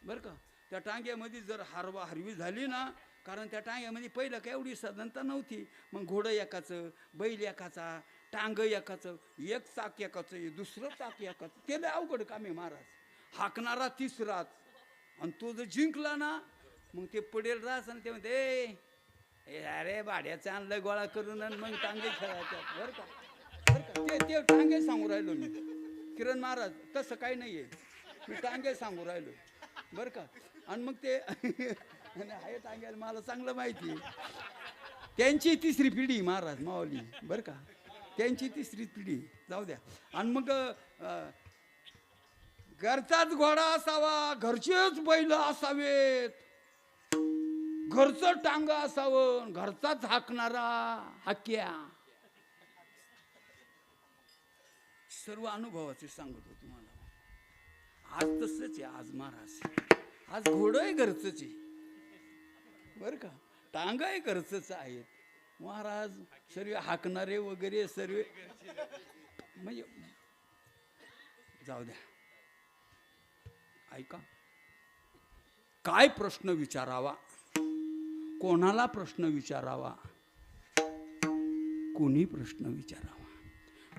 [SPEAKER 1] बरं का, त्या टांग्यामध्ये जर हरवी झाली ना, कारण त्या टांग्यामध्ये पहिलं काय एवढी साधनता नव्हती. मग घोडं एकाचं, बैल एकाचा, टांग एकाचं, एक चाक एकाचं, दुसरं चाक एकाचं, ते लय अवघड काम आहे महाराज. हाकणारा तिसराच, आणि तो जर जिंकला ना मग ते पडेल राहस आणि ते म्हणते अरे भाड्याचं आणलं गोळा करून, आणि मग टांगे खेळायच्या. बरं का ते टांगे सांगू राहिलो मी किरण महाराज, तसं काही नाही आहे, मी टांगे सांगू राहिलो बरं का. आणि मग ते आणि आहे टांग्याला मला चांगलं माहिती आहे. त्यांची तिसरी पिढी महाराज माऊली बरं का, त्यांची तिसरी पिढी. जाऊ द्या. आणि मग घरचाच घोडा असावा, घरचेच बैल असावेत, घरचं टांग असावं, घरचाच हाकणारा हाक्या. सर्व अनुभवाचे सांगतो तुम्हाला. आज तसंच आहे. आज महाराज आज घोडं आहे घरचंच आहे बरं का, टांग आहे घरचंच आहेत महाराज. सर्व हाकणारे वगैरे सर्व म्हणजे जाऊ द्या. ऐका, काय प्रश्न विचारावा, कोणाला प्रश्न विचारावा, कोणी प्रश्न विचारावा.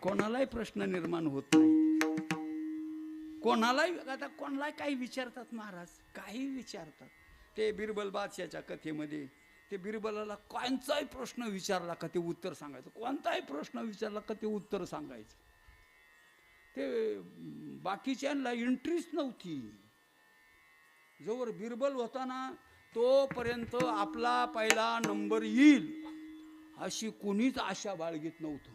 [SPEAKER 1] कोणालाही प्रश्न निर्माण होत नाही. कोणालाही आता कोणालाही काही विचारतात महाराज, काही विचारतात. ते बिरबल बादशाच्या कथेमध्ये ते बिरबलाला कोणताही प्रश्न विचारला का ते उत्तर सांगायचं, कोणताही प्रश्न विचारला का ते उत्तर सांगायचं. ते बाकीच्यांना इंटरेस्ट नव्हती. जोवर बिरबल होता ना तोपर्यंत आपला पहिला नंबर येईल अशी कोणीच आशा बाळगीत नव्हतं.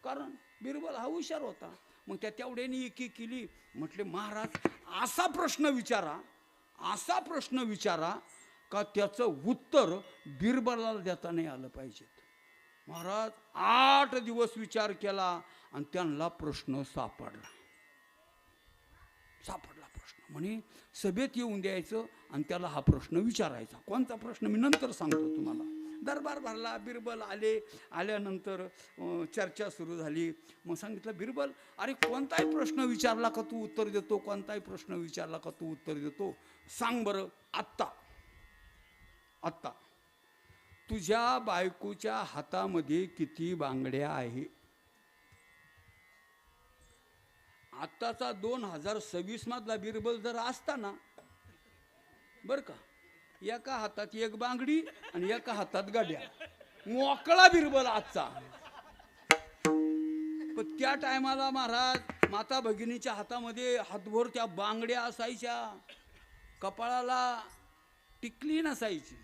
[SPEAKER 1] कारण बिरबल हा हुशार होता. मग त्या तेवढ्याने एकी केली. म्हटले महाराज असा प्रश्न विचारा, असा प्रश्न विचारा का त्याचं उत्तर बिरबलाला देता नाही आलं पाहिजे. महाराज 8 दिवस विचार केला आणि त्यांना प्रश्न सापडला प्रश्न. म्हणे सभेत येऊन द्यायचं आणि त्याला हा प्रश्न विचारायचा. कोणता प्रश्न मी नंतर सांगतो तुम्हाला. दरबार भरला. बिरबल आल्यानंतर चर्चा सुरू झाली. मग सांगितलं बिरबल, अरे कोणताही प्रश्न विचारला का तू उत्तर देतो, कोणताही प्रश्न विचारला का तू उत्तर देतो. सांग बरं आत्ता तुझ्या बायकोच्या हातामध्ये किती बांगड्या आहे. आत्ताचा 2026 मधला बिरबल जर असता ना बर का, एका हातात एक बांगडी आणि एका हातात गाड्या, मोकळा बिरबल आजचा. पण त्या टायमाला महाराज माता भगिनीच्या हातामध्ये हातभर त्या बांगड्या असायच्या, कपाळाला टिकली नसायची,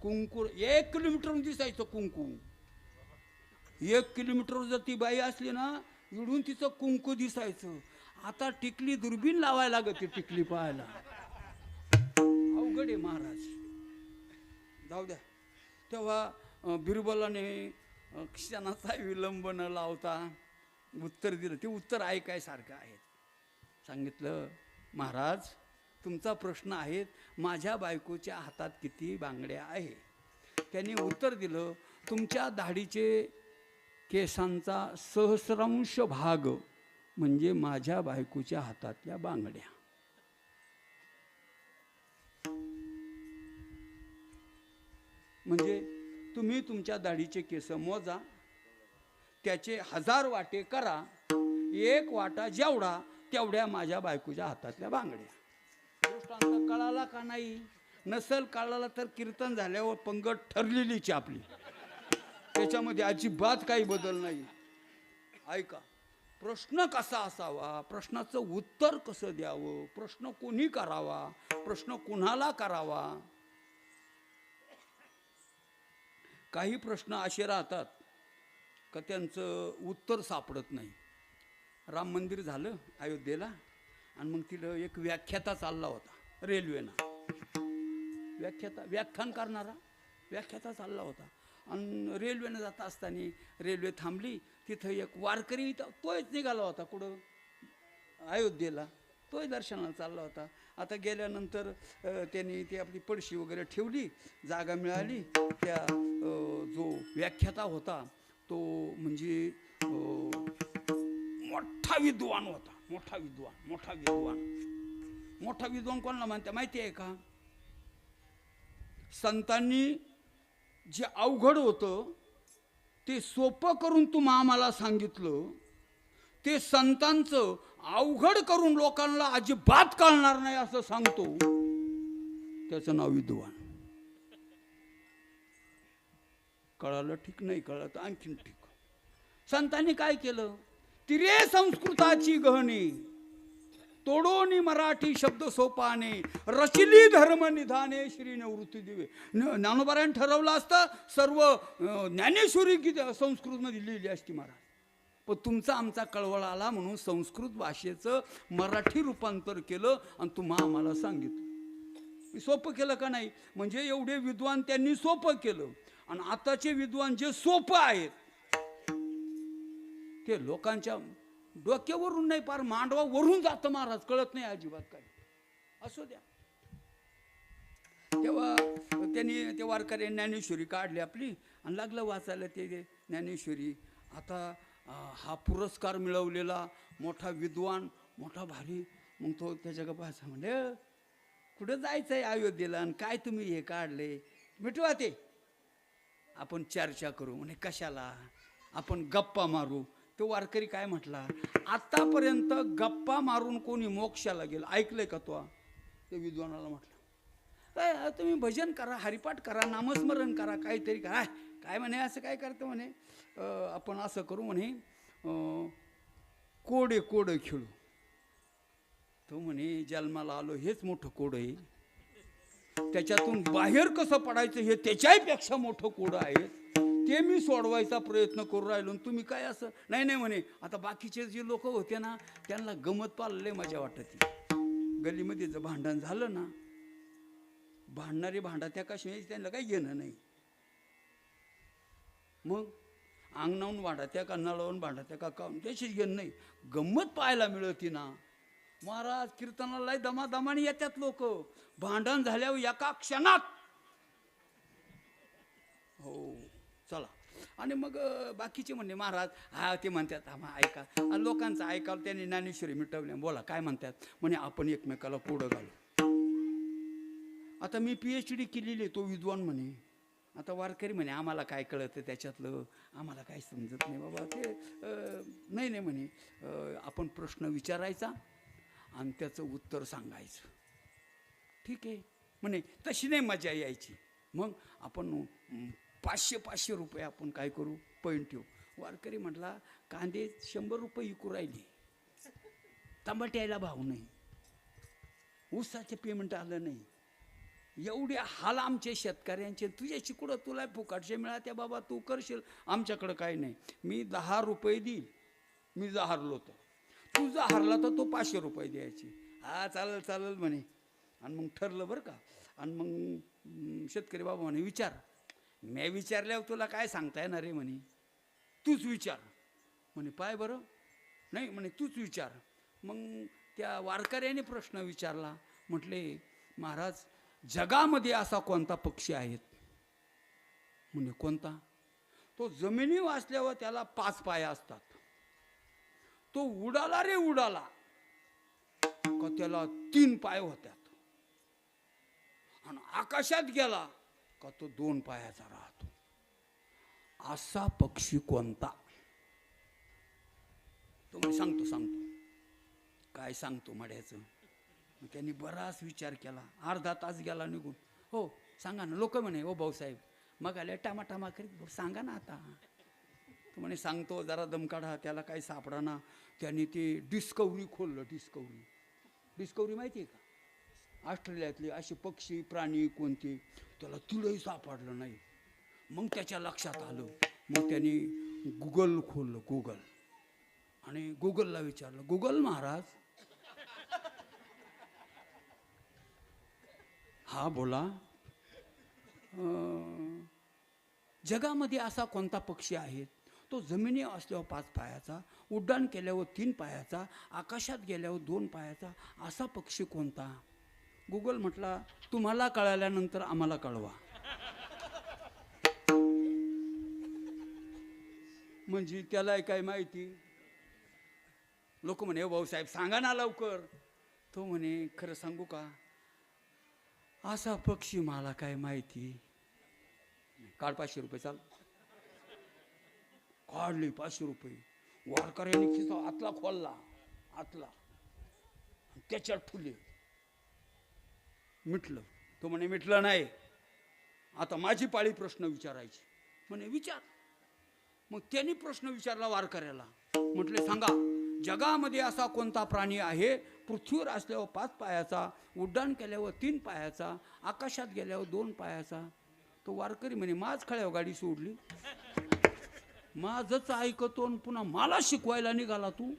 [SPEAKER 1] कुंकू 1 किलोमीटर दिसायचं कुंकू. 1 किलोमीटर जर ती बाई असली ना इडून तिचं कुंकू दिसायचं. आता टिकली दुर्बीन लावायला लागते टिकली पाहायला. अवघड आहे महाराज. जाऊ द्या. तेव्हा बिरबलाने क्षणाचा विलंब न लावता उत्तर दिलं. ते उत्तर ऐकायसारखं आहे. सांगितलं महाराज तुमचा प्रश्न आहे माझ्या बायकोच्या हातात किती बांगड्या आहे. त्यांनी उत्तर दिलं तुमच्या दाढीचे केसांचा सहस्रांश भाग म्हणजे माझ्या बायकोच्या हातातल्या बांगड्या. म्हणजे तुम्ही तुमच्या दाढीचे केस मोजा, त्याचे 1000 वाटे करा, 1 वाटा जेवढा तेवढ्या माझ्या बायकोच्या हातातल्या बांगड्या. दृष्टांत कळाला का नाही? नसल कळाला तर कीर्तन झाल्यावर पंगत ठरलेलीच आपली, त्याच्यामध्ये अजिबात काही बदल नाही. ऐका, प्रश्न कसा असावा, प्रश्नाचं उत्तर कसं द्यावं, प्रश्न कोणी करावा, प्रश्न कुणाला करावा. काही प्रश्न असे राहतात का त्यांचं उत्तर सापडत नाही. राम मंदिर झालं अयोध्येला आणि मग तिला एक व्याख्याता चालला होता रेल्वेनं. व्याख्यान करणारा व्याख्याता चालला होता आणि रेल्वेनं जात असताना रेल्वे थांबली. तिथं एक वारकरी तोच निघाला होता कुठं अयोध्येला, तोही दर्शनाला चालला होता. आता गेल्यानंतर त्यांनी ती आपली पडशी वगैरे ठेवली, जागा मिळाली. त्या जो व्याख्याता होता तो म्हणजे मोठा विद्वान होता. मोठा विद्वान कोणाला म्हणते माहिती आहे का? संतांनी जे अवघड होतं ते सोपं करून तुम्हा आम्हाला सांगितलं, ते संतांचं अवघड करून लोकांना अजिबात कळणार नाही असं सांगतो, त्याचं नाव विद्वान. कळालं ठीक, नाही कळलं तर आणखीन ठीक. संतांनी काय केलं? तिरे संस्कृताची गहनी तोडोनी मराठी शब्द सोपाने, रचिली धर्म निधाने श्री निवृत्ती दिवे. ज्ञानोबारायण ठरवलं असतं सर्व ज्ञानेश्वरी गीत संस्कृतमध्ये लिहिली असती महाराज. पण तुमचा आमचा कळवळ आला म्हणून संस्कृत भाषेचं मराठी रूपांतर केलं आणि तुम्हा आम्हाला सांगितलं. सोपं केलं का नाही? म्हणजे एवढे विद्वान त्यांनी सोपं केलं. आणि आताचे विद्वान जे सोपं आहेत ते लोकांच्या डोक्यावरून नाही, पार मांडवावरून जातं महाराज, कळत नाही अजिबात काही. असू द्या. तेव्हा त्यांनी ते वारकऱ्यांनी ज्ञानेश्वरी काढली आपली आणि लागलं वाचायला ते ज्ञानेश्वरी. आता हा पुरस्कार मिळवलेला मोठा विद्वान, मोठा भारी, मग तो त्याच्या गप्पा म्हणजे कुठं जायचं आहे अयोध्येला आणि काय तुम्ही हे काढले, मिटवा ते, आपण चर्चा करू. म्हणे कशाला, आपण गप्पा मारू. तो वारकरी काय म्हटला, आतापर्यंत गप्पा मारून कोणी मोक्षाला गेलं ऐकलंय का तो? ते विद्वानाला म्हटलं काय तुम्ही भजन करा, हरिपाठ करा, नामस्मरण करा, काहीतरी करा. काय म्हणे असं काय करतं म्हणे, आपण असं करू म्हणे, कोडे कोडं खेळू. तो म्हणे जन्माला आलो हेच मोठं कोड आहे, त्याच्यातून बाहेर कसं पडायचं हे त्याच्यापेक्षा मोठं कोड आहे, ते मी सोडवायचा प्रयत्न करू राहिलो. तुम्ही काय असं नाही नाही म्हणे. आता बाकीचे जे लोक होते ना त्यांना गमत पाळले मजा वाटते. गल्लीमध्ये जर भांडण झालं ना, भांडणारे भांडा त्या कशा, त्यांना काही घेणं नाही. मग अंगणावून भांडा त्या का, नळावून भांडा त्या का, त्याशीच घेणं नाही. गंमत पाहायला मिळती ना महाराज. कीर्तनाला दमादमाने येतात लोक, भांडण झाल्यावर एका क्षणात हो चला. आणि मग बाकीचे म्हणणे महाराज हा ते म्हणतात हा ऐका, आणि लोकांचं ऐकावं. त्यांनी ज्ञानेश्वरी मिटवल्या. बोला काय म्हणतात? म्हणे आपण एकमेकाला पुढं घालू. आता मी PhD केलेली, तो विद्वान म्हणे. आता वारकरी म्हणे आम्हाला काय कळतं त्याच्यातलं, आम्हाला काय समजत नाही बाबा ते. नाही नाही म्हणे, आपण प्रश्न विचारायचा आणि त्याचं उत्तर सांगायचं. ठीक आहे म्हणे. तशी नाही मजा यायची. मग आपण 500 रुपये आपण काय करू, पैन ठेवू. वारकरी म्हटला कांदे 100 रुपये विकू राहिले, टमाट्याला भाव नाही, ऊसाचे पेमेंट आलं नाही, एवढे हाल आमचे शेतकऱ्यांचे. तुझ्याशी कुठं तुला फुकाटचे मिळाल्या बाबा, तू करशील, आमच्याकडं काही नाही. मी 10 रुपये देईल, मी जर हरलो तर. तू जर हरला तर तो 500 रुपये द्यायचे. हा चालेल चालेल म्हणे. आणि मग ठरलं बरं का. आणि मग शेतकरी बाबा म्हणे विचार. मी विचारल्यावर तुला काय सांगता येणार रे म्हणे, तूच विचार म्हणे. पाय बरं नाही म्हणे, तूच विचार. मग त्या वारकऱ्याने प्रश्न विचारला. म्हटले महाराज जगामध्ये असा कोणता पक्षी आहेत? म्हणे कोणता? तो जमिनीवर असल्यावर त्याला 5 पाय असतात. तो उडाला रे उडाला का त्याला 3 पाय होत्यात, आणि आकाशात गेला का तो 2 पायाचा राहतो. असा पक्षी कोणता? तो मी सांगतो. काय सांगतो मड्याचं? त्यांनी बराच विचार केला. अर्धा तास गेला निघून. हो सांगा ना. लोक म्हणे हो भाऊसाहेब मग आले टामाटामा करीत, सांगा ना आता. तो म्हणे सांगतो, जरा दम काढा. त्याला काही सापडा ना. त्यांनी ते डिस्कवरी खोललं. डिस्कवरी माहिती आहे का? ऑस्ट्रेलियातले असे पक्षी प्राणी कोणते, त्याला तिळही सापडलं नाही. मग त्याच्या लक्षात आलं. मग त्यांनी गुगल खोललं, गुगल. आणि गुगलला विचारलं, गुगल महाराज. हा बोला. जगामध्ये असा कोणता पक्षी आहे तो जमिनी असल्यावर 5 पायाचा, उड्डाण केल्यावर 3 पायाचा, आकाशात गेल्यावर 2 पायाचा, असा पक्षी कोणता? गुगल म्हटला तुम्हाला कळाल्यानंतर आम्हाला कळवा. म्हणजे त्याला काय माहिती? लोक म्हणे भाऊसाहेब सांगा ना लवकर. तो म्हणे खरं सांगू का, असा पक्षी मला काय माहिती. काढ 500 रुपये. चाल. काढले 500 रुपये. वारकऱ्याने खिसा आतला खोलला, आतला त्याच्यात ठुले. मिटलं. तो म्हणे मिटलं नाही, आता माझी पाळी प्रश्न विचारायची. म्हणे विचार. मग त्यांनी प्रश्न विचारला वारकऱ्याला. म्हटले सांगा जगामध्ये असा कोणता प्राणी आहे पृथ्वीवर असल्यावर 5 पायाचा, उड्डाण केल्यावर 3 पायाचा, आकाशात गेल्यावर 2 पायाचा? तो वारकरी म्हणे माझ खळ्यावर गाडी सोडली, माझंच ऐकतो आणि पुन्हा मला शिकवायला निघाला तू.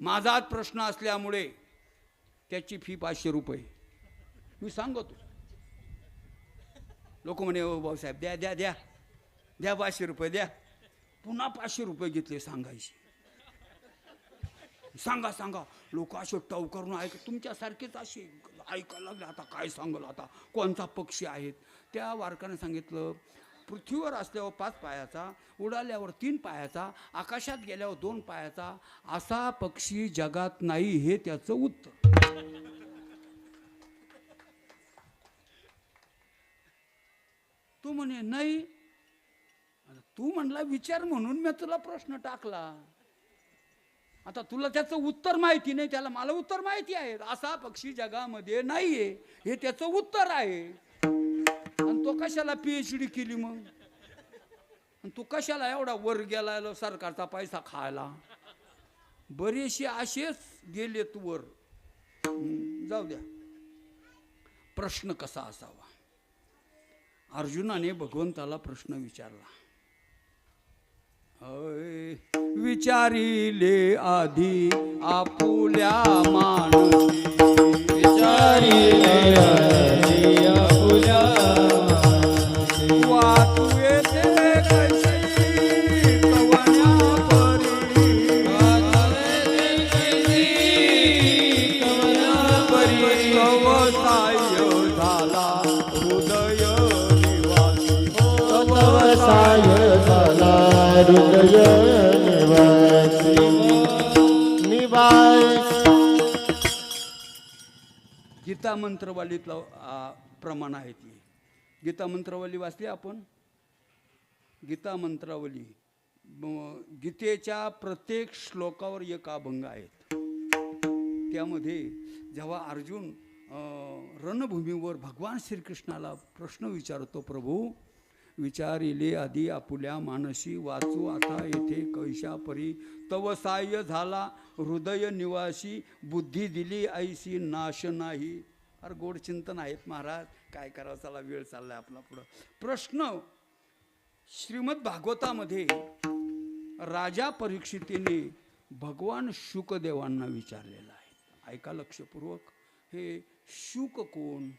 [SPEAKER 1] माझाच प्रश्न असल्यामुळे त्याची फी 500 रुपये. मी सांगतो. लोक म्हणे ओ भाऊसाहेब द्या द्या द्या द्या 500 रुपये द्या. पुन्हा 500 रुपये घेतले सांगायचे. सांगा सांगा. लोक असे टव करून ऐक, तुमच्यासारखेच असे ऐकायला लागले. आता काय सांगल, आता कोणता पक्षी आहेत? त्या वारकाने सांगितलं पृथ्वीवर असल्यावर 5 पायाचा, उडाल्यावर 3 पायाचा, आकाशात गेल्यावर 2 पायाचा, असा पक्षी जगात नाही, हे त्याचं उत्तर. तू म्हणे नाही, तू म्हणला विचार म्हणून मी तुला प्रश्न टाकला. आता तुला त्याचं उत्तर माहिती नाही, त्याला मला उत्तर माहिती आहे. असा पक्षी जगामध्ये नाहीये, हे त्याचं उत्तर आहे. आणि तो कशाला PhD केली मग? आणि तू कशाला एवढा वर गेला सरकारचा पैसा खायला? बरेचसे असेच गेलेत वर. जाऊ द्या. प्रश्न कसा असावा? अर्जुनाने भगवंताला प्रश्न विचारला. विचारिले आधी आपुल्या मानसी,
[SPEAKER 2] विचारिले आधी आपुल्या मानसी,
[SPEAKER 1] वाचू येते कशी कवण्या परी,
[SPEAKER 2] वाचू येते कशी कवण्या परी,
[SPEAKER 1] कवसाय झाला हृदय निवासी,
[SPEAKER 2] कवसाय झाला हृदय निवासी.
[SPEAKER 1] गीता मंत्रवालीतलं प्रमाण आहे ती. गीता मंत्रवाली वाचली आपण? गीता मंत्रावली, गीतेच्या प्रत्येक श्लोकावर एक अभंग आहेत. त्यामध्ये जेव्हा अर्जुन रणभूमीवर भगवान श्रीकृष्णाला प्रश्न विचारतो, प्रभू विचारिले आधी आपुल्या मानसी, वाचू आता येथे कैशा परी, तव साह्य झाला हृदय निवासी, बुद्धी दिली ऐसी नाश नाही. अरे गोड चिंतन आहेत महाराज. काय करावं, चला वेळ चाललाय आपला पुढं. प्रश्न श्रीमद भागवतामध्ये राजा परीक्षितीने भगवान शुकदेवांना विचारलेला आहे. ऐका लक्षपूर्वक. हे शुक कोण,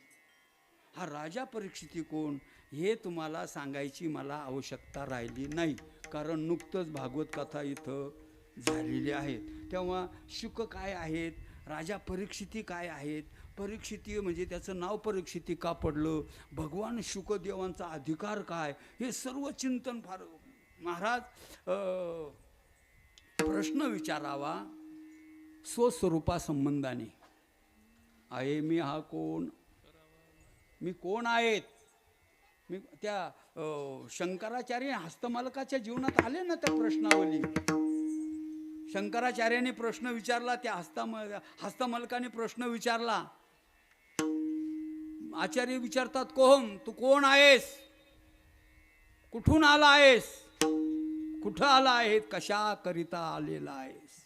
[SPEAKER 1] हा राजा परीक्षिती कोण, हे तुम्हाला सांगायची मला आवश्यकता राहिली नाही, कारण नुकतंच भागवत कथा इथं झालेली आहेत. तेव्हा शुक काय आहेत, राजा परीक्षिती काय आहेत, परीक्षिती म्हणजे त्याचं नाव परीक्षिती का पडलं, भगवान शुकदेवांचा अधिकार काय, हे सर्व चिंतन फार महाराज प्रश्न विचारावा स्वस्वरूपा संबंधाने. आहे मी हा कोण, मी कोण आहेत. मी त्या शंकराचार्य हस्तमालकाच्या जीवनात आले ना त्या प्रश्नावली. शंकराचार्याने प्रश्न विचारला, त्या हस्तमालकाने प्रश्न विचारला. आचार्य विचारतात, कोण तू, कोण आहेस, कुठून आला आहेस, कुठं आला आहे, कशा करिता आलेला आहेस.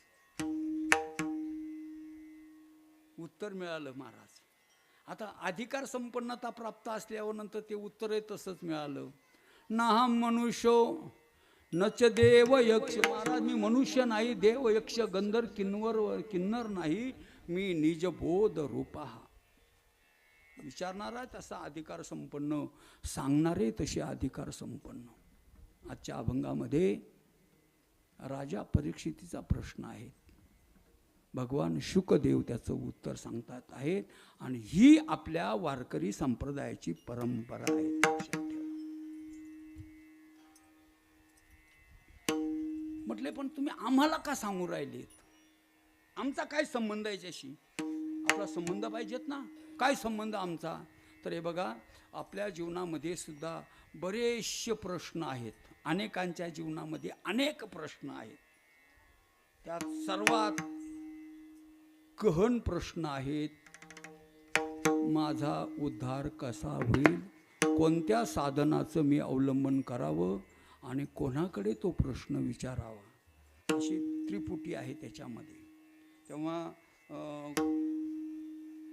[SPEAKER 1] उत्तर मिळालं महाराज. आता अधिकार संपन्नता प्राप्त असल्यावर नंतर ते उत्तर तसंच मिळालं. नाहम मनुष्यो नच देव यक्ष. महाराज मी मनुष्य नाही, देव यक्ष गंधर किन्नर नाही, मी निजबोध रूपा. विचारणारा तसा अधिकार संपन्न, सांगणारे तसे अधिकार संपन्न. आजच्या अभंगामध्ये राजा परीक्षितीचा प्रश्न आहे, भगवान शुकदेव त्याचं उत्तर सांगतात आहेत. आणि ही आपल्या वारकरी संप्रदायाची परंपरा आहे. म्हटले पण तुम्ही आम्हाला का सांगू राहिलेत, आमचा काय संबंध आहे याच्याशी? आपला संबंध पाहिजेत ना. काय संबंध आमचा? तर हे बघा, आपल्या जीवनामध्ये सुद्धा बरेचसे प्रश्न आहेत. अनेकांच्या जीवनामध्ये अनेक प्रश्न आहेत. त्यात सर्वात गहन प्रश्न आहेत, माझा उद्धार कसा होईल, कोणत्या साधनाचं मी अवलंबन करावं आणि कोणाकडे तो प्रश्न विचारावा. अशी त्रिपुटी आहे त्याच्यामध्ये. तेव्हा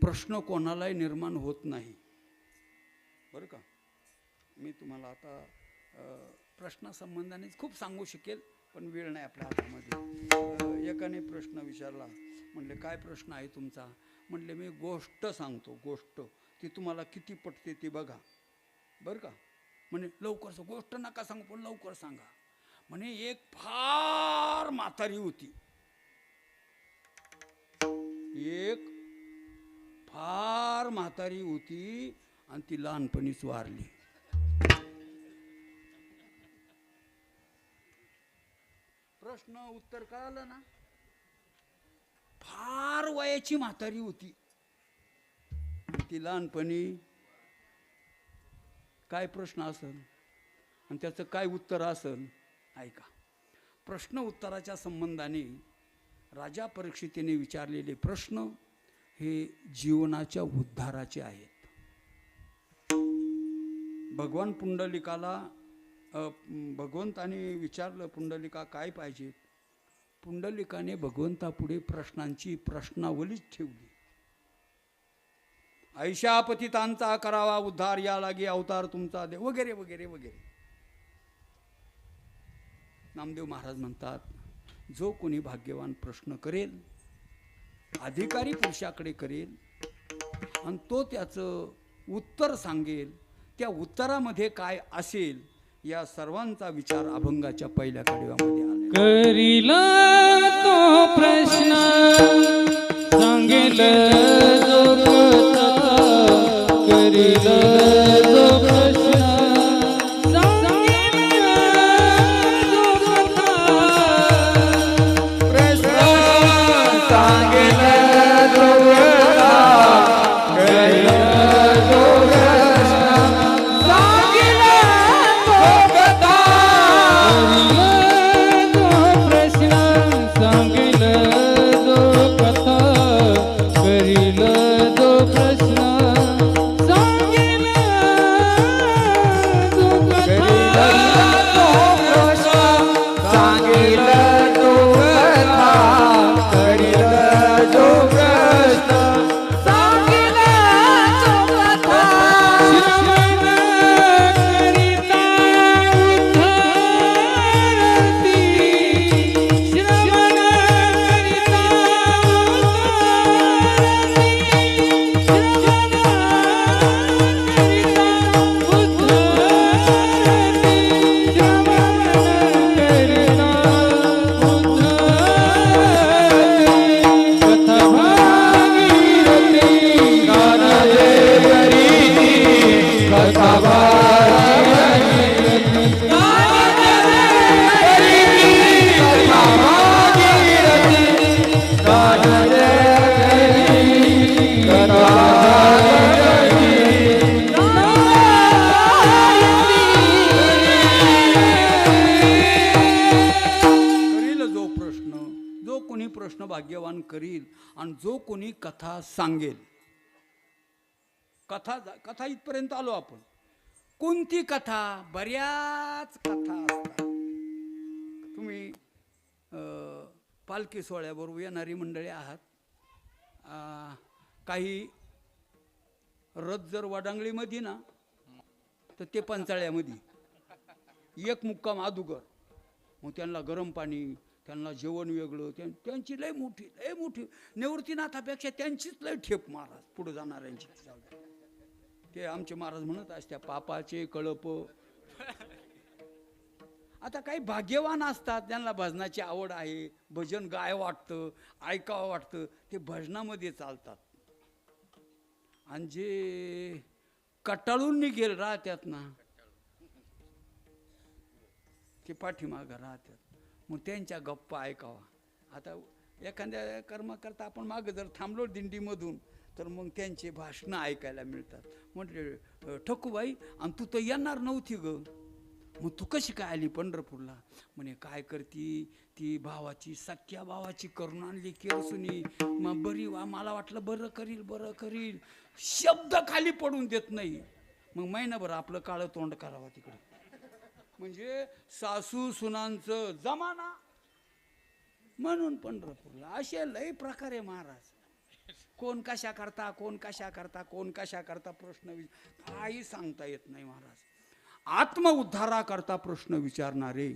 [SPEAKER 1] प्रश्न कोणालाही निर्माण होत नाही बरं का. मी तुम्हाला आता प्रश्नासंबंधानेच खूप सांगू शकेल, पण वेळ नाही आपल्या हातामध्ये. एकाने प्रश्न विचारला, म्हणले काय प्रश्न आहे तुमचा? म्हणले मी गोष्ट सांगतो, गोष्ट ती तुम्हाला किती पटते ते बघा बरं का. म्हणे लवकर गोष्ट नका सांगू पण लवकर सांगा. म्हणे एक फार म्हातारी होती, एक फार म्हातारी होती आणि ती लहानपणीच वारली. प्रश्न उत्तर कळालं ना. फार वयाची म्हातारी होती, ती लहानपणी. काय प्रश्न असेल आणि त्याचं काय उत्तर असेल ऐका. प्रश्न उत्तराच्या संबंधाने राजा परीक्षितीने विचारलेले प्रश्न हे जीवनाच्या उद्धाराचे आहेत. भगवान पुंडलिकाला भगवंताने विचारलं, पुंडलिका काय पाहिजे? पुंडलिकाने भगवंतापुढे प्रश्नांची प्रश्नावलीच ठेवली. ऐशा पतितांचा करावा उद्धार, या लागी अवतार तुमचा दे, वगैरे वगैरे वगैरे. नामदेव महाराज म्हणतात, जो कोणी भाग्यवान प्रश्न करेल, अधिकारी पुरुषाकडे करेल आणि तो त्याचं उत्तर सांगेल, त्या उत्तरामध्ये काय असेल या सर्वांचा विचार अभंगाच्या पहिल्या कडव्यामध्ये आला.
[SPEAKER 2] करीला तो प्रश्न सांगेल जो कथा, करीला जो प्रश्न सांगेल जो कथा, प्रश्न सांगेल जो कथा, करील जो
[SPEAKER 1] भाग्यवान करील आणि जो कोणी कथा सांगेल. कथा इथपर्यंत आलो आपण. कोणती कथा? बऱ्याच कथा असतात. तुम्ही पालखी सोहळ्याबरोबर येणारी मंडळी आहात. काही रथ जर वडांगळीमध्ये ना तर ते पंचाळ्यामध्ये एक मुक्काम अदुगर. मग त्यांना गरम पाणी, त्यांना जेवण वेगळं, त्यांची लय मोठी निवृत्तीनाथापेक्षा त्यांचीच लय ठेप महाराज पुढे जाणाऱ्यांची. ते आमचे महाराज म्हणत असत्या पापाचे कळप. आता काही भाग्यवान असतात ज्यांना भजनाची आवड आहे, भजन गाय वाटतं, ऐकावं वाटतं, ते भजनामध्ये चालतात. आणि जे कटाळून निघेल राहत्यात ना ते पाठीमागं राहतात. मग त्यांच्या गप्पा ऐकावा. आता एखाद्या कर्माकरता आपण मागं जर थांबलो दिंडीमधून तर मग त्यांचे भाषणं ऐकायला मिळतात. म्हटले ठकूबाई आणि तू तर येणार नव्हती ग, मग तू कशी काय आली पंढरपूरला? म्हणे काय करती, ती भावाची सख्या भावाची करून आणली केरसुनी. मग बरी वा, मला वाटलं बरं करील. शब्द खाली पडून देत नाही. मग महिनाभर आपलं काळं तोंड करावं तिकडे. म्हणजे सासू सुनांचं जमाना म्हणून पंढरपूरला. असे लय प्रकारे महाराज. कोण कशा करता, कोण कशा करता, कोण कशा करता प्रश्न काही सांगता येत नाही महाराज. आत्मउद्धाराकरता प्रश्न विचारणारे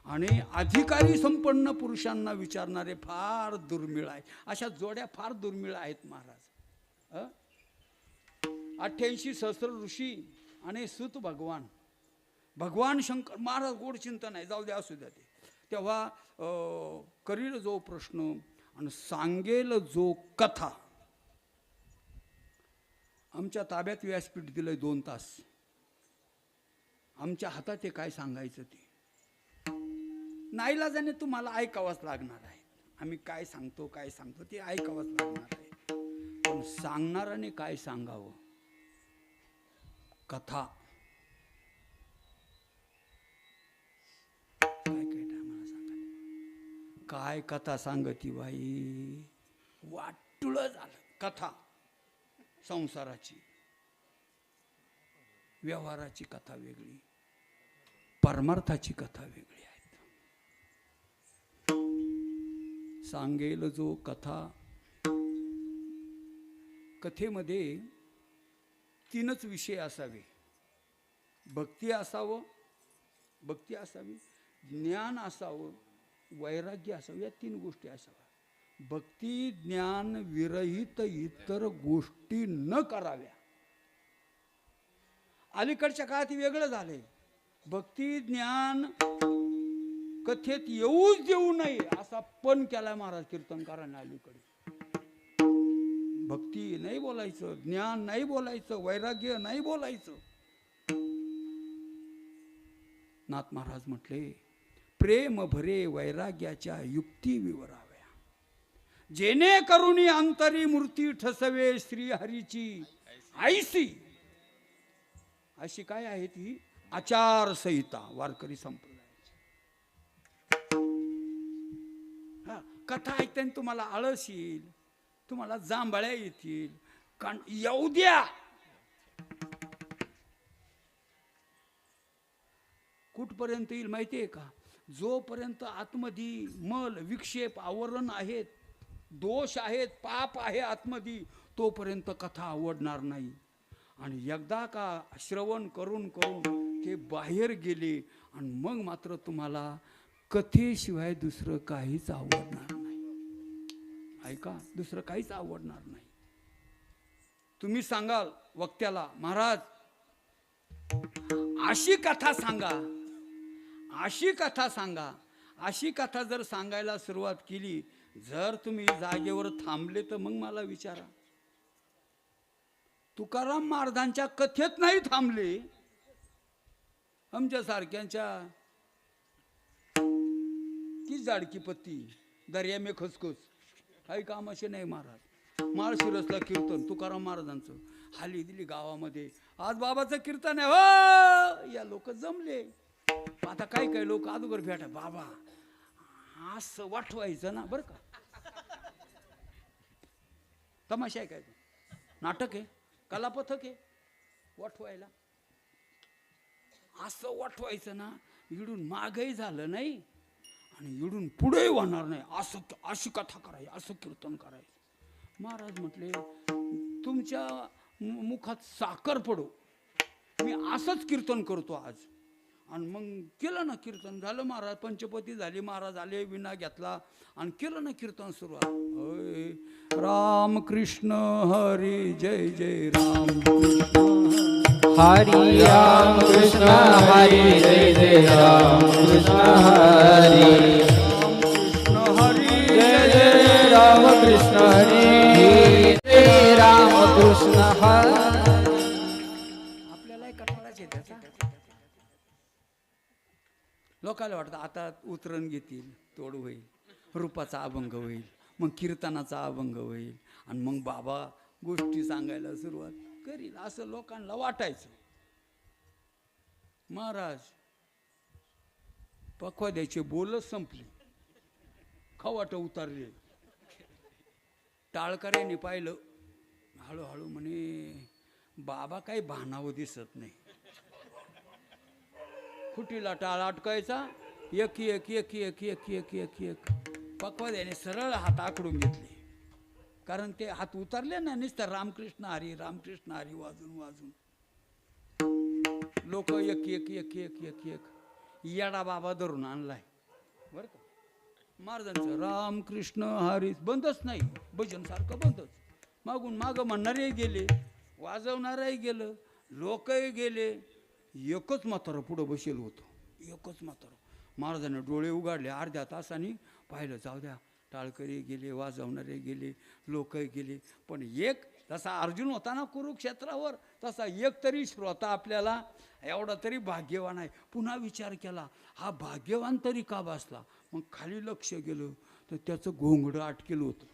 [SPEAKER 1] आणि अधिकारी संपन्न पुरुषांना विचारणारे फार दुर्मिळ आहे. अशा जोड्या फार दुर्मिळ आहेत महाराज. 88 सहस्र ऋषी आणि सुत भगवान. भगवान शंकर महाराज गोड चिंतन आहे, जाऊ द्या असू द्या ते. तेव्हा करील जो प्रश्न आणि सांगेल जो कथा. आमच्या ताब्यात व्यासपीठ दिलंय 2 तास. आमच्या हातात ते काय सांगायचं ते नाईलाजाने तुम्हाला ऐकावंच लागणार आहे. आम्ही काय सांगतो ते ऐकावंच लागणार आहे. पण सांगणाराने काय सांगावं. कथा काय मला सांगा. काय कथा सांगती बाई. वाटुळं झालं. कथा संसाराची, व्यवहाराची कथा वेगळी, परमार्थाची कथा वेगळी आहे. सांगेल जो कथा. कथेमध्ये 3च विषय असावे. भक्ती असावी, ज्ञान असावं, वैराग्य असावं. या 3 गोष्टी असाव्या. भक्ती ज्ञान विरहित इतर गोष्टी न कराव्या. अलीकडच्या काळात वेगळं झालंय. भक्ती ज्ञान कथेत येऊच देऊ नये असा पण केला महाराज कीर्तनकारांना. अलीकडे भक्ती नाही बोलायचं, ज्ञान नाही बोलायचं, वैराग्य नाही बोलायचं. नाथ महाराज म्हटले प्रेम भरे वैराग्याच्या युक्ती विवराव्या, जेणे करुणी अंतरी मूर्ती ठसवे श्रीहरीची आईसी. अशी काय आहे ती आचारसंहिता वारकरी संप्रदायाची. कथा ऐकताना तुम्हाला आळस येईल, तुम्हाला जांभळ्या येतील, येऊ द्या. कुठपर्यंत येईल माहितीये का. जोपर्यंत आतमध्ये मल विक्षेप आवरण आहेत, दोष आहेत, पाप आहे आतमध्ये, तोपर्यंत कथा आवडणार नाही. आणि एकदा का श्रवण करून करून ते बाहेर गेले आणि मग मात्र तुम्हाला कथेशिवाय दुसरं काहीच आवडणार नाही. ऐका, दुसरं काहीच आवडणार नाही. तुम्ही सांगाल वक्त्याला महाराज अशी कथा सांगा, अशी कथा सांगा. अशी कथा जर सांगायला सुरुवात केली, जर तुम्ही जागेवर थांबले तर मग मला विचारा. तुकाराम महाराजांच्या कथेत नाही थांबले, आमच्या सारख्यांच्या की जाडकी पत्ती दर्या में खसखस काही कामाचे नाही. महाराज माळशिरसला कीर्तन तुकाराम महाराजांचं हाली दिली गावामध्ये. आज बाबाचं कीर्तन आहे हो, या लोक जमले. आता काही काही लोक अगोदर भेटा बाबा असं वाटवायचं ना बरं का. तमाशा आहे काय, नाटक आहे, कलापथक आहे. वाटवायला असं वाटवायचं ना, इडून मागही झालं नाही आणि इडून पुढे होणार नाही. असं अशी कथा करायची, असं कीर्तन करायचं. महाराज म्हटले तुमच्या मुखात साखर पडो, मी असंच कीर्तन करतो आज. आणि मग केलं ना कीर्तन. झालं महाराज, पंचपती झाली, महाराज आले, विणा घेतला आणि केलं ना कीर्तन सुरुवात. राम कृष्ण हरी जय जय राम
[SPEAKER 2] हरि राम कृष्ण हरि जय जय राम कृष्ण हरि जय जय राम कृष्ण हरि जय राम कृष्ण हरि.
[SPEAKER 1] आपल्याला कटाळाच आहे त्याचा. लोकांना वाटतं आता उतरण घेतील, तोड होईल, रूपाचा अभंग होईल, मग कीर्तनाचा अभंग होईल आणि मग बाबा गोष्टी सांगायला सुरुवात करील, असं लोकांना वाटायचं. महाराज पखवाद्याचे बोलच संपले, खवाट उतारले. टाळकऱ्यांनी पाहिलं, हळूहळू म्हणे बाबा काही भानावं दिसत नाही. खुटीला टाळ अटकायचा, एक एक एक एक एक एक एक एक पक्वाद्याने सरळ हात आखडून घेतले, कारण ते हात उतरले ना नुसतं रामकृष्ण हरी रामकृष्ण हरी वाजून वाजून लोक एक एक एक एक एक एक येडा बाबा धरून आणलाय बरं का. महाराजांचं रामकृष्ण हरी बंदच नाही, भजन सारखं बंदच. मागून मागं म्हणणारे गेले, वाजवणारही गेलं, लोकही गेले, एकच म्हातारं पुढं बसेल होतं, एकच म्हातारं. महाराजांनी डोळे उघडले, अर्ध्या तासाने पाहिलं, जाऊ द्या, टाळकरी गेले, वाजवणारे गेले, लोकही गेले, पण एक जसा अर्जुन होता ना कुरुक्षेत्रावर, तसा एक तरी श्रोता आपल्याला एवढा तरी भाग्यवान आहे. पुन्हा विचार केला, हा भाग्यवान तरी का बसला. मग खाली लक्ष गेलं तर त्याचं घोंगडं अटकेलं होतं,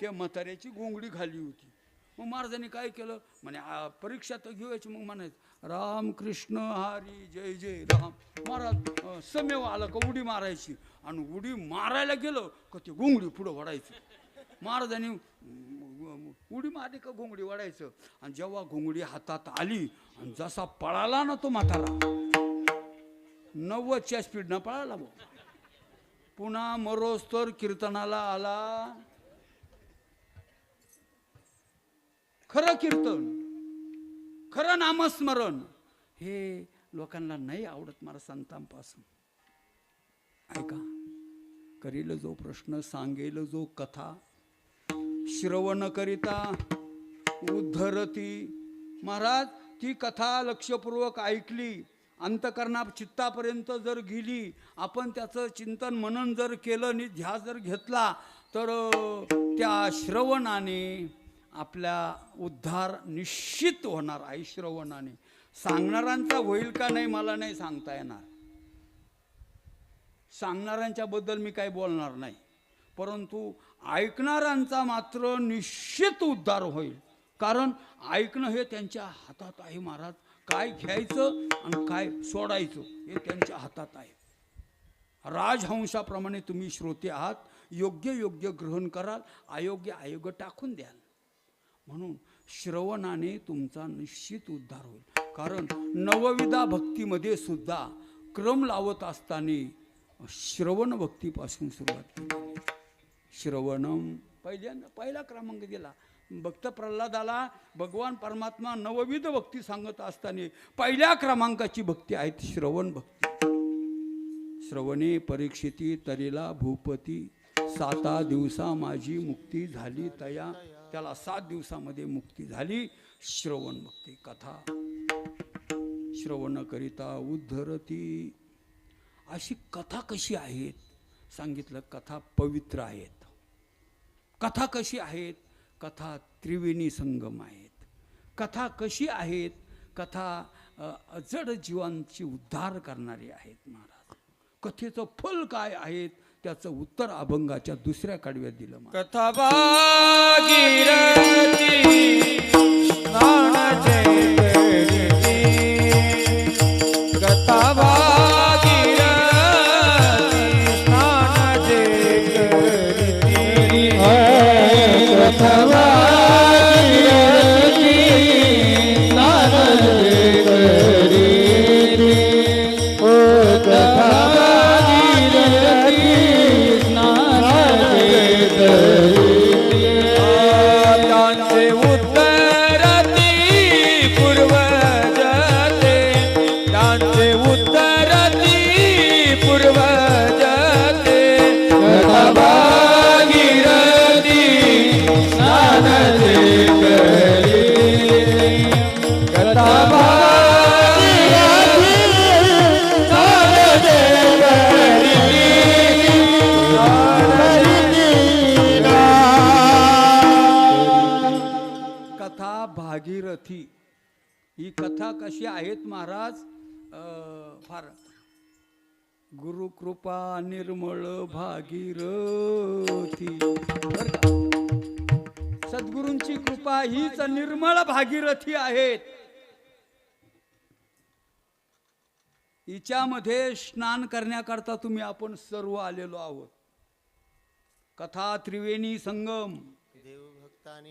[SPEAKER 1] त्या म्हाताऱ्याची घोंगडी खाली होती. मग महाराजांनी काय केलं, म्हणे परीक्षा तर घेऊयाची. मग म्हणायचं रामकृष्ण हरी जय जय राम. महाराज समेव आलं का उडी मारायची, आणि उडी मारायला गेलं का ते घोंगडी पुढं वडायची. महाराजांनी उडी मारली का घोंगडी वडायचं, आणि जेव्हा घोंगडी हातात आली आणि जसा पळाला ना तो म्हातारा, 90च्या स्पीडनं पळाला. मग पुन्हा मरोज तर कीर्तनाला आला. खरं कीर्तन, खरं नामस्मरण हे लोकांना नाही आवडत मला संतांपासून. ऐका, करील जो प्रश्न, सांगेल जो कथा, श्रवण करिता उद्धरती. महाराज ती कथा लक्षपूर्वक ऐकली, अंतकरणा चित्तापर्यंत जर गेली, आपण त्याचं चिंतन मनन जर केलं, ध्यास जर घेतला, तर त्या श्रवणाने आपला उद्धार निश्चित होणार आहे. श्रवणाने सांगणाऱ्यांचा होईल का नाही मला नाही सांगता येणार, सांगणाऱ्यांच्या बद्दल मी काही बोलणार नाही, परंतु ऐकणाऱ्यांचा मात्र निश्चित उद्धार होईल. कारण ऐकणं हे त्यांच्या हातात आहे. महाराज काय घ्यायचं आणि काय सोडायचं हे त्यांच्या हातात आहे. राजहंसाप्रमाणे तुम्ही श्रोते आहात, योग्य योग्य ग्रहण कराल, अयोग्य अयोग्य टाकून द्याल. म्हणून श्रवणाने तुमचा निश्चित उद्धार होईल. कारण नवविधा भक्तीमध्ये सुद्धा क्रम लावत असताना श्रवण भक्तीपासून सुरुवात केली. श्रवणम पहिला क्रमांक दिला. भक्त प्रल्हादाला भगवान परमात्मा नवविध भक्ती सांगत असताना पहिल्या क्रमांकाची भक्ती आहे श्रवण भक्ती. श्रवणे परीक्षिती तरीला भूपती, 7 दिवसा माझी मुक्ती झाली तया. त्याला 7 दिवसामध्ये मुक्ती झाली. श्रवण भक्ती कथा, श्रवण करिता उद्धरती. अशी कथा कशी आहेत सांगितलं. कथा पवित्र आहेत. कथा कशी आहेत, कथा त्रिवेणी संगम आहेत. कथा कशी आहेत, कथा जड जीवांची उद्धार करणारी आहेत. महाराज कथेचं फल काय आहेत त्याचं उत्तर अभंगाच्या दुसऱ्या कडव्यात दिलं.
[SPEAKER 2] कथा भागीरथी स्नानाचे करिती, कथा भागीरथी स्नानाचे करिती, कथा भागीरथी स्नानाचे करिती, ओ कथा त्यांचे उत्तरती पूर्वजते, त्यांचे उत्तरती पूर्वजते, कथा भागीरथी स्नानाचे करिती, कथा भागीरथी स्नानाचे करिती.
[SPEAKER 1] कथा भागीरथी ही कथा कशी आहेत महाराज. फार गुरुकृपा निर्मळ भागीरथी. बरं का, सद्गुरूंची कृपा हीच निर्मळ भागीरथी आहेत. हिच्यामध्ये स्नान करण्याकरता तुम्ही आपण सर्व आलेलो आहोत. कथा त्रिवेणी संगम,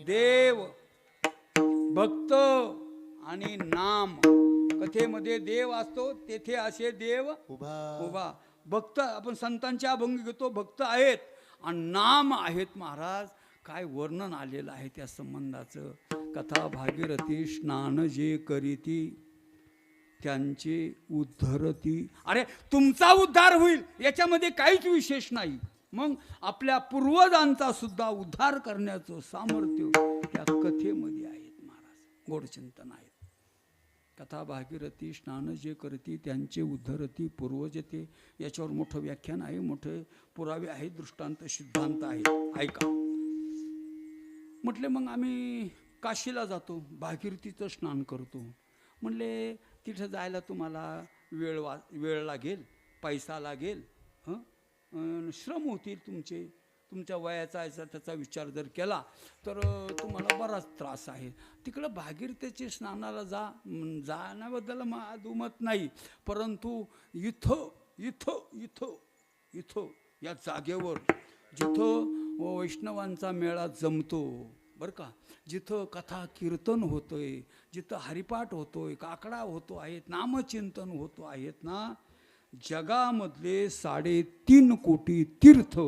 [SPEAKER 1] देव भक्त आणि नाम. कथेमध्ये देव असतो, तेथे असे देव उभा. भक्त आपण संतांचे अभंग घेतो, भक्त आहेत आणि नाम आहेत महाराज. काय वर्णन आलेलं आहे त्या संबंधाचं. कथा भागीरथी स्नान जे करीती त्यांचे उद्धरती. अरे तुमचा उद्धार होईल याच्यामध्ये काहीच विशेष नाही. मग आपल्या पूर्वजांचा सुद्धा उद्धार करण्याचं सामर्थ्य त्या कथेमध्ये आहेत महाराज. गोडचिंतन आहेत. कथा भागीरथी स्नान जे करती त्यांचे उद्धरती पूर्वजते. याच्यावर मोठं व्याख्यान आहे, मोठे पुरावे आहेत, दृष्टांत सिद्धांत आहेत. ऐका. म्हटले मग आम्ही काशीला जातो, भागीरथीचं स्नान करतो. म्हणले तिथं जायला तुम्हाला वेळ लागेल, पैसा लागेल, श्रम होतील तुमचे. तुमच्या वयाचा त्याचा विचार जर केला तर तुम्हाला बराच त्रास आहे. तिकडं भागीरथीच्या स्नानाला जाण्याबद्दल दुमत नाही, परंतु इथं इथं इथं इथं या जागेवर जिथं वैष्णवांचा मेळा जमतो बरं का, जिथं कथा कीर्तन होतोय, जिथं हरिपाठ होतोय, काकडा होतो आहेत, नामचिंतन होतो आहेत ना, जगामधले 3.5 कोटी तीर्थ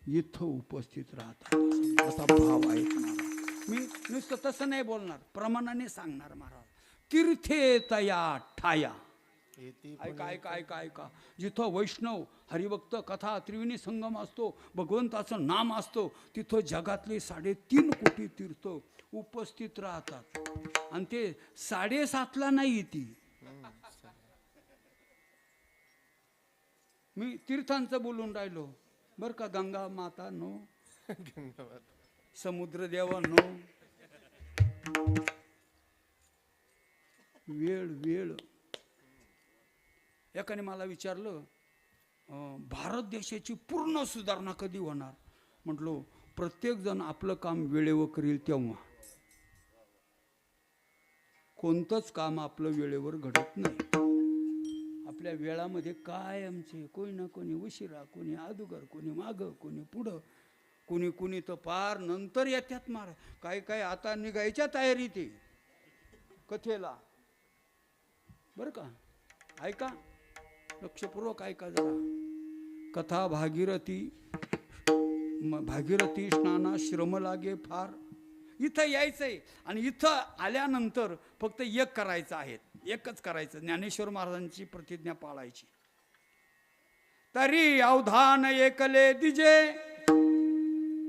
[SPEAKER 1] इथं उपस्थित राहतात असा भाव आहे महाराज. मी नुसतं तसं नाही बोलणार, प्रमाणाने सांगणार महाराज. तीर्थे तया ठाया. ऐका ऐका ऐका ऐका. जिथं वैष्णव हरिभक्त कथा त्रिवेणी संगम असतो, भगवंताचं नाम असतो, तिथं जगातले 3.5 कोटी तीर्थ उपस्थित राहतात. आणि ते 7.5ला नाही ती. मी तीर्थांचं बोलून राहिलो बरं का. गंगा माता नो, समुद्र देवा नो. वेळ वेळ. एकाने मला विचारलं, भारत देशाची पूर्ण सुधारणा कधी होणार? म्हटलो प्रत्येकजण आपलं काम वेळेवर करील तेव्हा. कोणतंच काम आपलं वेळेवर घडत नाही. आपल्या वेळामध्ये काय आमचे कोणी ना कोणी उशिरा, कोणी अगोदर, कोणी मागं, कोणी पुढं, कोणी तर पार नंतर येतात मार. काय आता निघायच्या तयारीत आहे कथेला बरं का. ऐका लक्षपूर्वक ऐका जरा. कथा भागीरथी स्नाना श्रम लागे फार. इथं यायचंय आणि इथं आल्यानंतर फक्त एक करायचं आहे, एकच करायचं. ज्ञानेश्वर महाराजांची प्रतिज्ञा पाळायची. तरी अवधान एकले दिजे,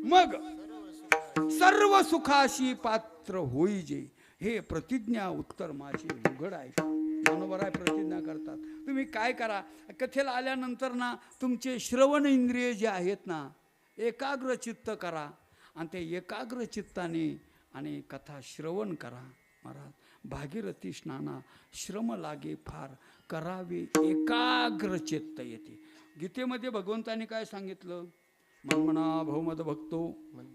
[SPEAKER 1] मग सर्व सुखाशी पात्र होईजे. हे प्रतिज्ञा उत्तर माझे उघड आहे. बरोबर आहे, प्रतिज्ञा करतात. तुम्ही काय करा, कथेला आल्यानंतर ना तुमचे श्रवण इंद्रिय जे आहेत ना, एकाग्र चित्त करा आणि ते एकाग्र चित्ताने आणि कथा श्रवण करा. महाराज भागीरथी स्नाना श्रम लागे फार, करावे एकाग्र चित्त येते. गीतेमध्ये भगवंताने काय सांगितलं? मन्मना भवमद भक्तो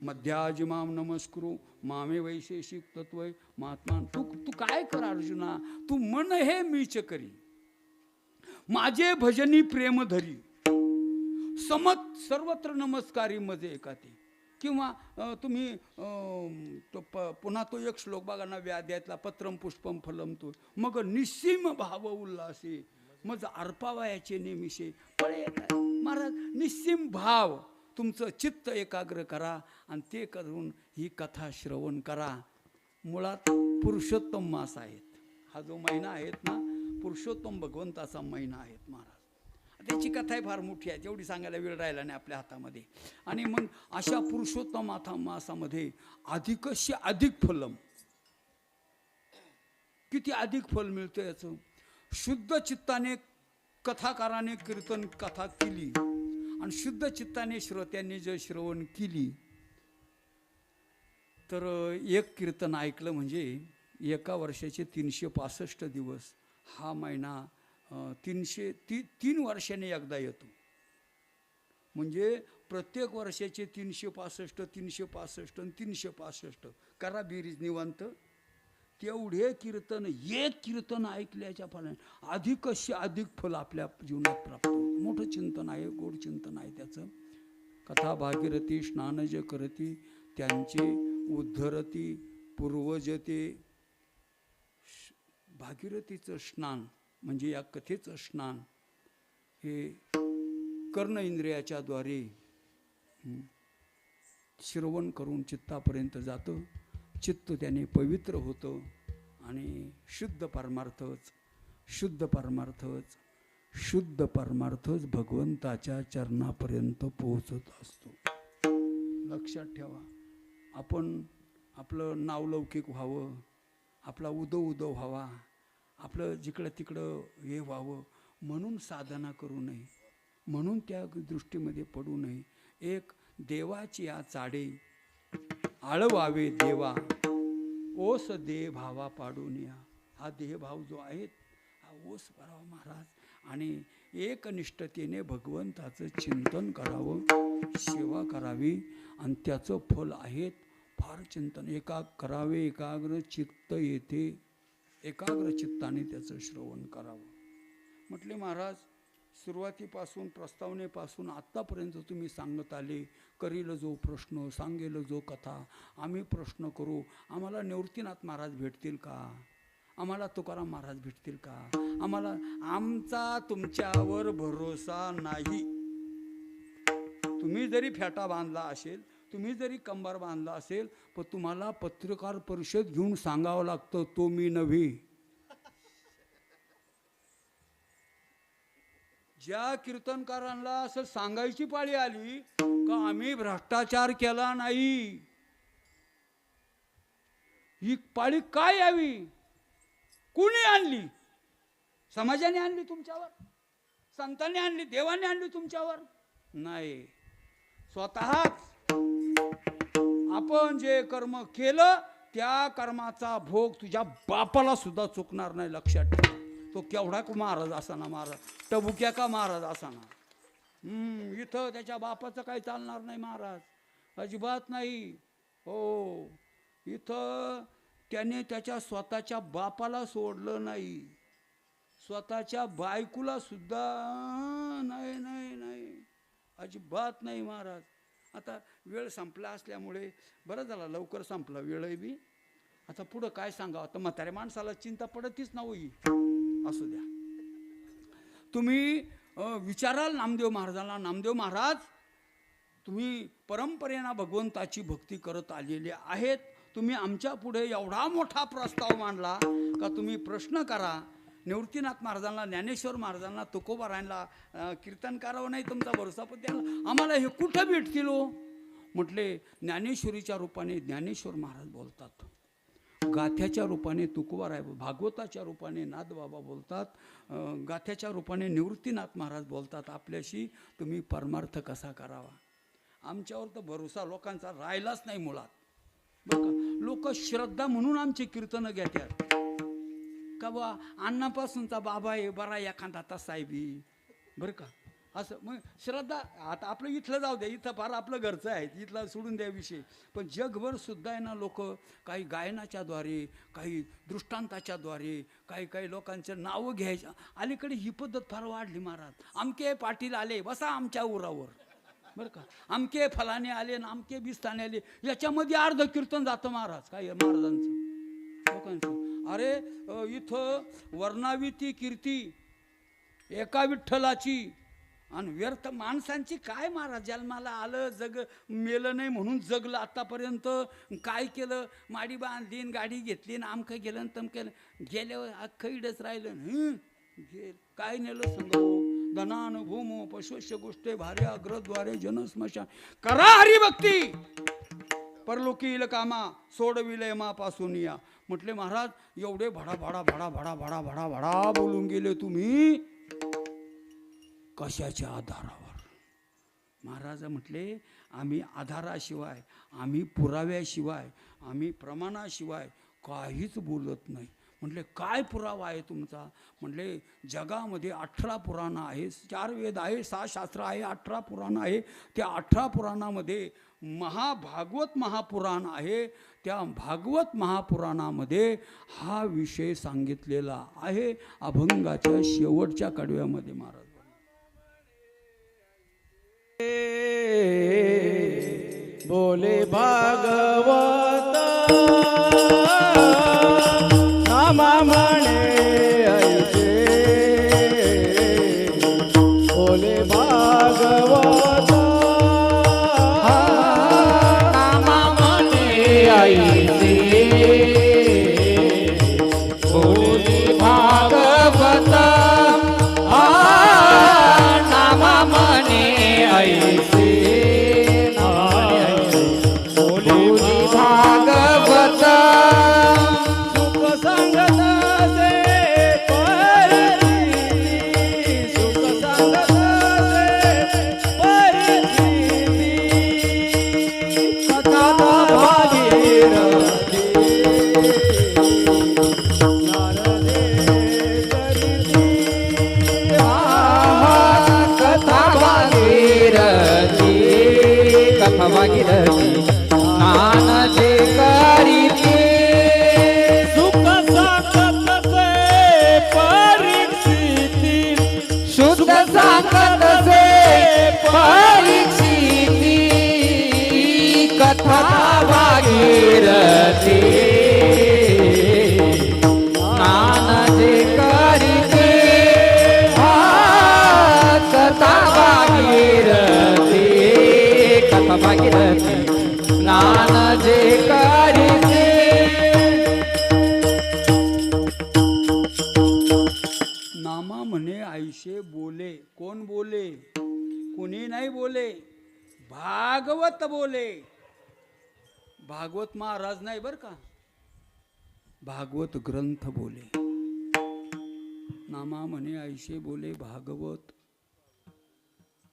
[SPEAKER 1] मध्याजिमाम नमस्कुरु मामे वैशेषिक तत्वय महात्मा. तू काय कर अर्जुना, तू मन हे मीच करी, माझे भजनी प्रेम धरी, समत सर्वत्र नमस्कारी मध्ये एकाती. किंवा तुम्ही पुन्हा तो एक श्लोक बघा ना व्याध्यातला, पत्रम पुष्पम फलम तो मग निस्सीम भाव उल्हासे मग अर्पावयाचे नेमिसे पळे. महाराज निस्सीम भाव, तुमचं चित्त एकाग्र करा आणि ते करून ही कथा श्रवण करा. मुळात पुरुषोत्तम मास आहेत. हा जो महिना आहेत ना, पुरुषोत्तम भगवंताचा महिना आहेत महाराज. त्याची कथा फार मोठी आहे, तेवढी सांगायला वेळ राहिला नाही आपल्या हातामध्ये. आणि मग अशा पुरुषोत्तम मासामध्ये अधिकस्य अधिक फलम. किती अधिक फल मिळतं याचं? शुद्ध चित्ताने कथाकाराने कीर्तन कथा केली आणि शुद्ध चित्ताने श्रोत्यांनी जर श्रवण केली तर एक कीर्तन ऐकलं म्हणजे एका वर्षाचे 365 दिवस. हा महिना 3 वर्षाने एकदा येतो. म्हणजे प्रत्येक वर्षाचे 365 365 आणि 365 करा बेरीज निवांत. तेवढे कीर्तन, एक कीर्तन ऐकल्याच्या फलाने अधिकस्य अधिक फल आपल्या जीवनात प्राप्त होतं. मोठं चिंतन आहे, गोड चिंतन आहे त्याचं. कथा भागीरथी स्नान जे करती त्यांचे उद्धरती पूर्वजते. भागीरथीचं स्नान म्हणजे या कथेचं स्नान हे कर्ण इंद्रियाच्या द्वारे श्रवण करून चित्तापर्यंत जातं. चित्त त्याने पवित्र होतं आणि शुद्ध परमार्थच भगवंताच्या चरणापर्यंत पोहोचत असतो. लक्षात ठेवा. आपण आपलं नावलौकिक व्हावं, आपला उदो व्हावा, आपलं जिकडं तिकडं हे व्हावं म्हणून साधना करू नये, म्हणून त्या दृष्टीमध्ये पडू नये. एक देवाची या चाडे आळवावे देवा, ओस देह भावा पाडून या. हा देहभाव जो आहे हा ओस करावा महाराज आणि एकनिष्ठतेने भगवंताचं चिंतन करावं, सेवा करावी आणि त्याचं फल आहे फार चिंतन. करावे, एकाग्र चित्त येते, एकाग्र चित्ताने त्याचं श्रवण करावं. म्हटले महाराज सुरुवातीपासून प्रस्तावनेपासून आत्तापर्यंत तुम्ही सांगत आले, करील जो प्रश्न सांगेल जो कथा, आम्ही प्रश्न करू, आम्हाला निवृत्तीनाथ महाराज भेटतील का, आम्हाला तुकाराम महाराज भेटतील का, आम्हाला आमचा तुमच्यावर भरोसा नाही. तुम्ही जरी फेटा बांधला असेल, तुम्ही जरी कंबर बांधला असेल, पण तुम्हाला पत्रकार परिषद घेऊन सांगावं लागतं, तो मी नव्हे. ज्या कीर्तनकारांना असं सांगायची पाळी आली का आम्ही भ्रष्टाचार केला नाही, ही पाळी काय यावी, कुणी आणली? समाजाने आणली तुमच्यावर, संतांनी आणली, देवाने आणली तुमच्यावर? नाही, स्वतःच आपण जे कर्म केलं त्या कर्माचा भोग तुझ्या बापाला सुद्धा चुकणार नाही. लक्षात ठेव. तो केवढा का महाराज असाना, महाराज टबुक्या का महाराज असाना, इथं त्याच्या बापाचं काही चालणार नाही महाराज, अजिबात नाही. हो, इथं त्याने त्याच्या स्वतःच्या बापाला सोडलं नाही, स्वतःच्या बायकोला सुद्धा नाही नाही नाही, अजिबात नाही महाराज. आता वेळ संपला असल्यामुळे बरं झाला, लवकर संपला वेळही बी. आता पुढं काय सांगावं, आता म्हाताऱ्या माणसाला चिंता पडतीच ना होई. असू द्या, तुम्ही विचाराल नामदेव महाराजांना, नामदेव महाराज तुम्ही परंपरेनं भगवंताची भक्ती करत आलेले आहेत, तुम्ही आमच्या पुढे एवढा मोठा प्रस्ताव मांडला का तुम्ही प्रश्न करा. निवृत्तीनाथ महाराजांना, ज्ञानेश्वर महाराजांना, तुकोबारायांना कीर्तन करावं नाही तुमचा भरोसा, पण त्याला आम्हाला हे कुठं भेटतील हो? म्हटले ज्ञानेश्वरीच्या रूपाने ज्ञानेश्वर महाराज बोलतात, गाथ्याच्या रूपाने तुकोबाराय, भागवताच्या रूपाने नाथबाबा बोलतात, गाथ्याच्या रूपाने निवृत्तीनाथ महाराज बोलतात. आपल्याशी तुम्ही परमार्थ कसा करावा? आमच्यावर तर भरोसा लोकांचा राहिलाच नाही मुळात. बरं का, लोक श्रद्धा म्हणून आमची कीर्तनं घेतात का बा अन्नापासूनचा बाबा आहे बरा एखादा तसा आहे बी, बरं का, असं मग श्रद्धा. आता आपलं इथलं जाऊ द्या, इथं फार आपलं घरचं आहे, इथलं सोडून द्या विषय. पण जगभर सुद्धा आहे ना लोक काही गायनाच्या द्वारे, काही दृष्टांताच्या द्वारे, काही लोकांचं नावं घ्यायच्या. अलीकडे ही पद्धत फार वाढली महाराज. आमके पाटील आले बसा आमच्या उरावर, बरं का, आमके फलाने आले ना आमके बिस्ताने आले, याच्यामध्ये अर्ध कीर्तन जातं महाराज. काय महाराजांचं लोकांचं, अरे इथं वर्णावी ती कीर्ती एका विठ्ठलाची आणि व्यर्थ माणसांची काय महाराज. जन्माला आलं, जग मेलं नाही म्हणून जगलं आतापर्यंत, काय केलं, माडी बांधली, गाडी घेतली, आमकं गेलं तम केलं, गेल्यावर अख्खं इडच राहिलं. काय नेलं संग धनान भूमो पशुष्य गोष्टे भारे अग्रद्वारे जनस्मशान करा हरिभक्ती परलोकील कामा सोडविले मापासून या. म्हटले महाराज एवढे भडा भडा भडा भडा भडा भडा भडा बोलून गेले तुम्ही, कशाच्या आधारावर? महाराज म्हटले आम्ही आधाराशिवाय, आम्ही पुराव्याशिवाय, आम्ही प्रमाणाशिवाय काहीच बोलत नाही. म्हटले काय पुरावा आहे तुमचा? म्हटले जगामध्ये 18 पुराणं आहे, 4 वेद आहे, 6 शास्त्र आहे, 18 पुराणं आहे. त्या 18 पुराणामध्ये भागवत महापुराण आहे. त्या भागवत महापुराणामध्ये हा विषय सांगितलेला आहे अभंगाच्या शेवटच्या कडव्यामध्ये. महाराज
[SPEAKER 2] बोले भागवत नामा म्हणे ऐसे, बोले भागवत भागीरथी स्नान जे करीते
[SPEAKER 3] सुख सांगत से परीक्षिती
[SPEAKER 2] शुद्ध सांगत से परीक्षिती कथा भागीरथी स्नान जे करीते कथा भागीरथी स्नान जे करीते
[SPEAKER 1] नामा म्हणे आईशे बोले. कोण बोले? कोणी नाही बोले, भागवत बोले. भागवत महाराज नाही बर का, भागवत ग्रंथ बोले. नामा म्हणे आईशे बोले भागवत.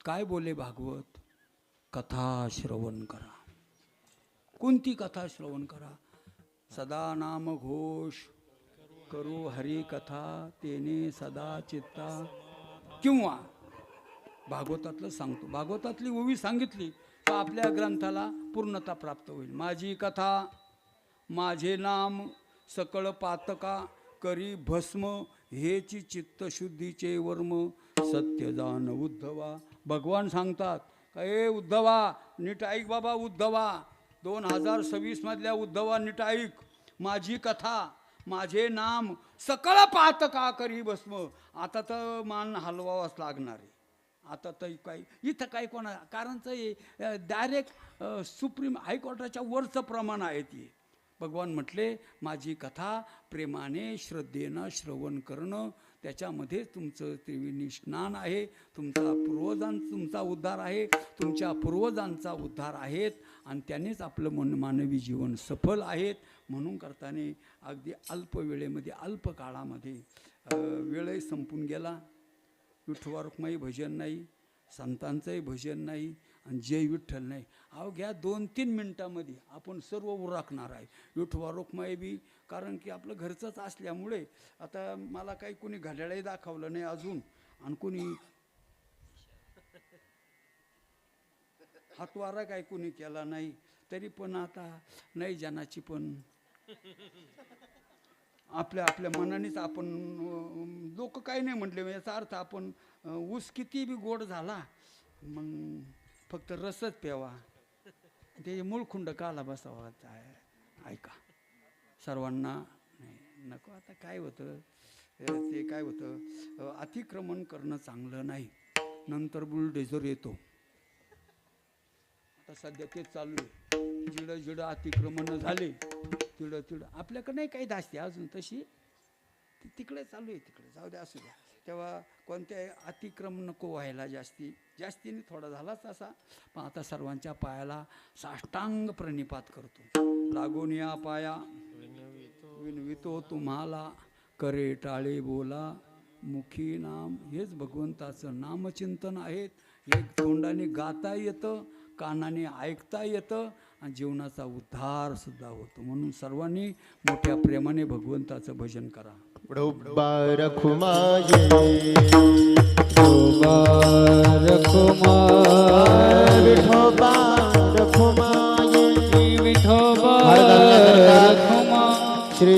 [SPEAKER 1] काय बोले भागवत? कथा श्रवण करा. कोणती कथा श्रवण करा? सदा नाम घोष करू हरी कथा तेने सदा चित्ता. किंवा भागवतातलं सांगतो, भागवतातली ओवी सांगितली तर आपल्या ग्रंथाला पूर्णता प्राप्त होईल. माझी कथा माझे नाम सकळ पातका करी भस्म हेची चित्तशुद्धीचे वर्म सत्य जाण उद्धवा. भगवान सांगतात का ए उद्धवा नीट ऐक बाबा. उद्धवा 2026 मधल्या उद्धवा नीट ऐक. माझी कथा माझे नाम सकळ पातका करी भस्म. आता तर मान हलवावाच लागणार आहे. आता तर काही इथं काही कोणा कारणचं डायरेक्ट सुप्रीम हायकोर्टाच्या वरचं प्रमाण आहे ती. भगवान म्हटले माझी कथा प्रेमाने श्रद्धेनं श्रवण करणं, त्याच्यामध्ये तुमचं त्रिवेणी स्नान आहे. तुमचा उद्धार आहे, तुमच्या पूर्वजांचा उद्धार आहेत आणि त्यानेच आपलं मानवी जीवन सफल आहेत. म्हणून करताना अगदी अल्प वेळेमध्ये अल्प काळामध्ये वेळही संपून गेला. विठोबा रुक्माई भजन नाही, संतांचंही भजन नाही आणि जय विठ्ठल नाही. अवघ्या 2-3 मिनटामध्ये आपण सर्व उरकणार आहे. विठोबा रुक्माई बी कारण की आपलं घरचंच असल्यामुळे आता मला काही कोणी घड्याळही दाखवलं नाही अजून आणि कोणी हातवारा काही कोणी केला नाही. तरी पण आता नाही जनाची पण आपल्या आपल्या मनानेच आपण लोक काही नाही म्हटले याचा अर्थ आपण ऊस किती बी गोड झाला मग फक्त रसच प्यावा, ते मूळखुंड काला बसावा. ऐका सर्वांना नाही नको. आता काय होतं ते काय होतं अतिक्रमण करणं चांगलं नाही, नंतर बुलडोझर येतो. आता सध्या तेच चालू आहे. जिडं अतिक्रमण झाले तिडं आपल्याकडे नाही काही धास्ती अजून तशी तिकडे चालू आहे. तिकडे जाऊ द्या असू द्या. तेव्हा कोणत्याही अतिक्रमण नको व्हायला. जास्तीने थोडा झालाच असा, पण आता सर्वांच्या पायाला साष्टांग प्रणिपात करतो. लागून या पाया विनवितो तुम्हाला करे टाळे बोला मुखी नाम. हेच भगवंताचं नामचिंतन आहेत. हे तोंडाने गाता येतं, कानाने ऐकता येतं आणि जीवनाचा उद्धार सुद्धा होतो. म्हणून सर्वांनी मोठ्या प्रेमाने भगवंताचं भजन करा.
[SPEAKER 4] श्री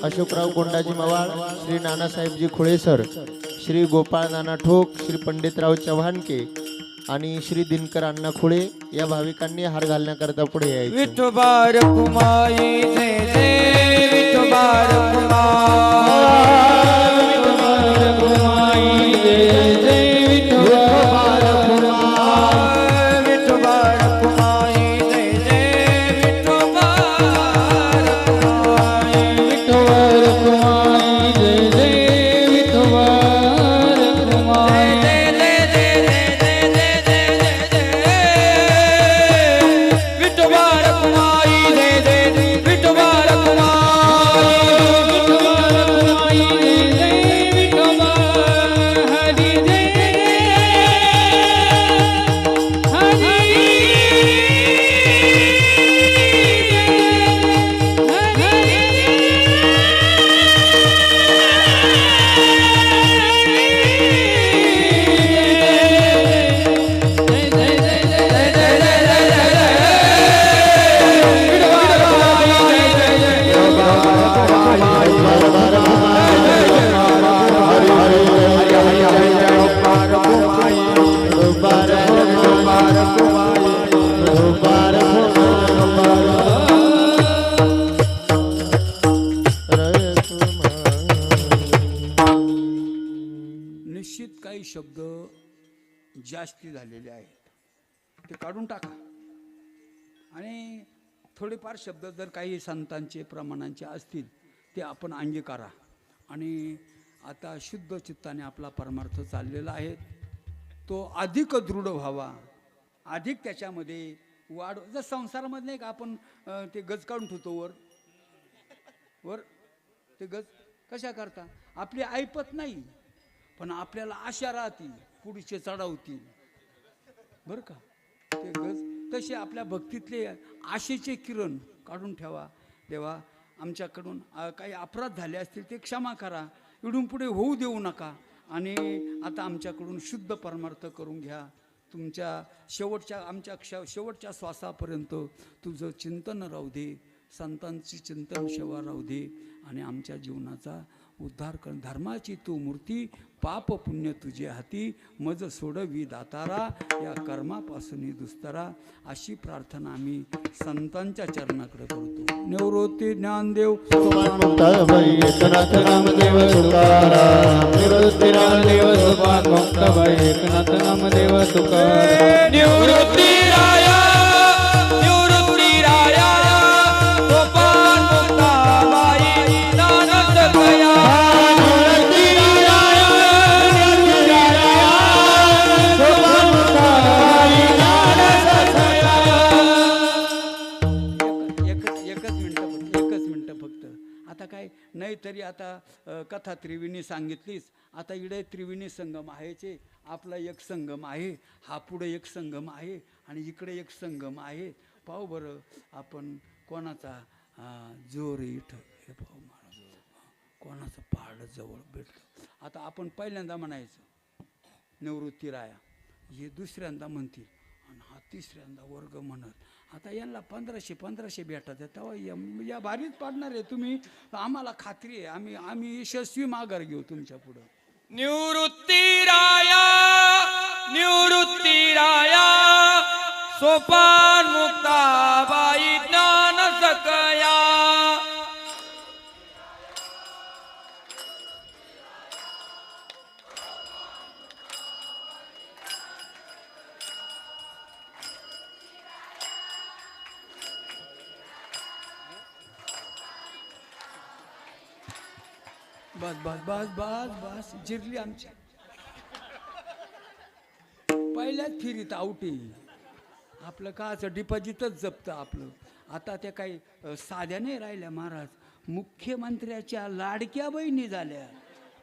[SPEAKER 4] अशोकराव कोंडाजी मवाळ, श्री नानासाहेबजी खुळेसर, श्री गोपाळ नाना ठोक, श्री पंडितराव चव्हाणके आणि श्री दिनकर अण्णा खुळे या भाविकांनी हार घालण्याकरता पुढे यायचे.
[SPEAKER 2] विठोबा रखुमाई जय जय विठोबा रखुमाई.
[SPEAKER 3] जय
[SPEAKER 1] शब्द जास्ती झालेले आहेत, ते काढून टाका. आणि थोडेफार शब्द जर काही संतांचे प्रमाणांचे असतील ते आपण अंगीकारा. आणि आता शुद्ध चित्ताने आपला परमार्थ चाललेला आहे, तो अधिक दृढ व्हावा, अधिक त्याच्यामध्ये वाढ. जर संसारामध्ये नाही का आपण ते गज काढून ठेवतो वर वर, ते गज कशा करता, आपली ऐपत नाही पण आपल्याला आशा राहतील पुढचे चढावतील बरं का. ते गज तसे आपल्या भक्तीतले आशेचे किरण काढून ठेवा. देवा, आमच्याकडून काही अपराध झाले असतील ते क्षमा करा, इडून पुढे होऊ देऊ नका. आणि आता आमच्याकडून शुद्ध परमार्थ करून घ्या. तुमच्या शेवटच्या आमच्या शेवटच्या श्वासापर्यंत तुझं चिंतन राहू दे, संतांची चिंतन सेवा राहू दे. आणि आमच्या जीवनाचा उद्धार कर. धर्माची तू मूर्ती, पाप पुण्य तुझे हाती, मज सोडवी दातारा, या कर्मापासून दुस्तरा. अशी प्रार्थना आम्ही संतांच्या चरणाकडे करतो. निवृत्ती ज्ञानदेव
[SPEAKER 2] एकनाथ नामदेव तुकाराम, निवृत्ती रामदेव सोपान मुक्ताबाई, एकनाथ नामदेव तुकाराम.
[SPEAKER 3] निवृत्ती राया, निवृत्ती राया, सोपान मुक्ताबाई, ज्ञान सकया.
[SPEAKER 1] नाही तरी आता कथा त्रिवेणी सांगितलीच. आता इकडे त्रिवेणी संगम आहेचे, आपला एक संगम आहे, हा पुढे एक संगम आहे आणि इकडे एक संगम आहे. पाहू बरं आपण कोणाचा जोर इथं हे पाहू, कोणाचं पहाड जवळ भेटलं. आता आपण पहिल्यांदा म्हणायचं निवृत्ती राया, हे दुसऱ्यांदा म्हणतील आणि हा तिसऱ्यांदा वर्ग म्हणत. आता यांना 1500 भेटत आहे, तेव्हा या भारीच पाडणार आहे तुम्ही. आम्हाला खात्री आहे, आम्ही यशस्वी माघार घेऊ तुमच्या पुढं.
[SPEAKER 3] निवृत्ती राया, निवृत्ती राया, सोपान मुक्ताबाई, ज्ञान सकया.
[SPEAKER 1] बस बस बस बस बस जिरली आमची. पहिल्याच फिरीत आउटी आपलं काचं डिपॉझिटच जपतं आपलं. आता त्या काही साध्या नाही राहिल्या महाराज, मुख्यमंत्र्याच्या लाडक्या बहिणी झाल्या.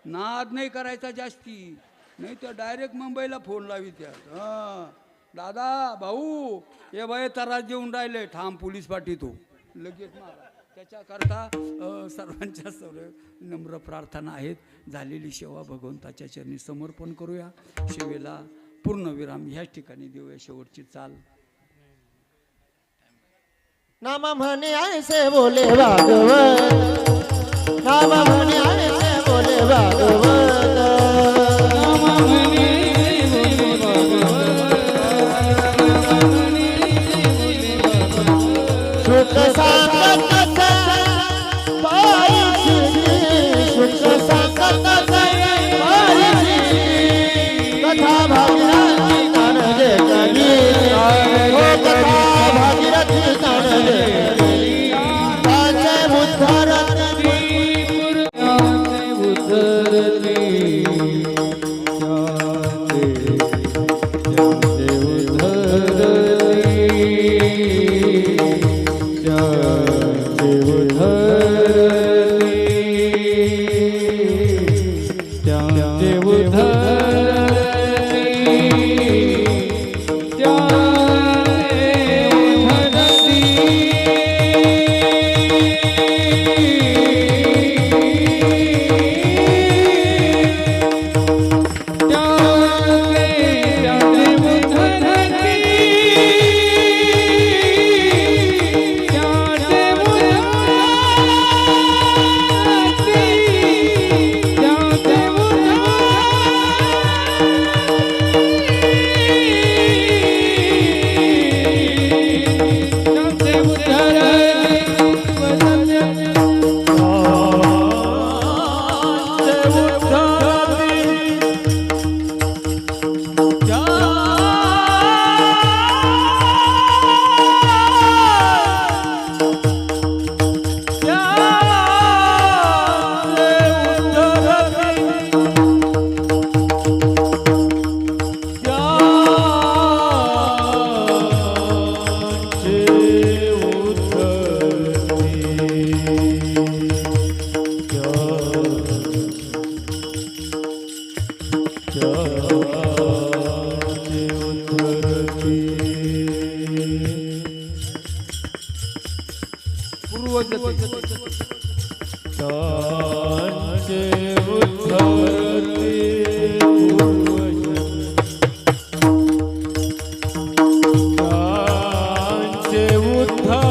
[SPEAKER 1] नाद नाही करायचा जास्ती, नाही तर डायरेक्ट मुंबईला फोन लावी त्या. दादा भाऊ हे बाय त्रास देऊन राहिले, ठाम पोलीस पाठीतो लगेच मारा. त्याच्याकरता सर्वांच्या सर्व नम्र प्रार्थना आहेत. झालेली सेवा भगवंताच्या चरणी समर्पण करूया. सेवेला पूर्णविराम ह्याच ठिकाणी देऊया. शेवटची चाल.
[SPEAKER 4] नाम म्हणे ऐसे बोले भागवत, नाम म्हणे ऐसे बोले भागवत,
[SPEAKER 2] नाम म्हणे
[SPEAKER 4] सुख सांगत पाहिजे, सुख सांगत पाहिजे, कथा भागीरथी ताणले करी, हो कथा भागीरथी ताणले करी, ताचे उद्धरती
[SPEAKER 2] उद्धरती,
[SPEAKER 1] पूर्वज
[SPEAKER 2] त्यांचे उद्धरती पूर्वज, त्यांचे उद्धरती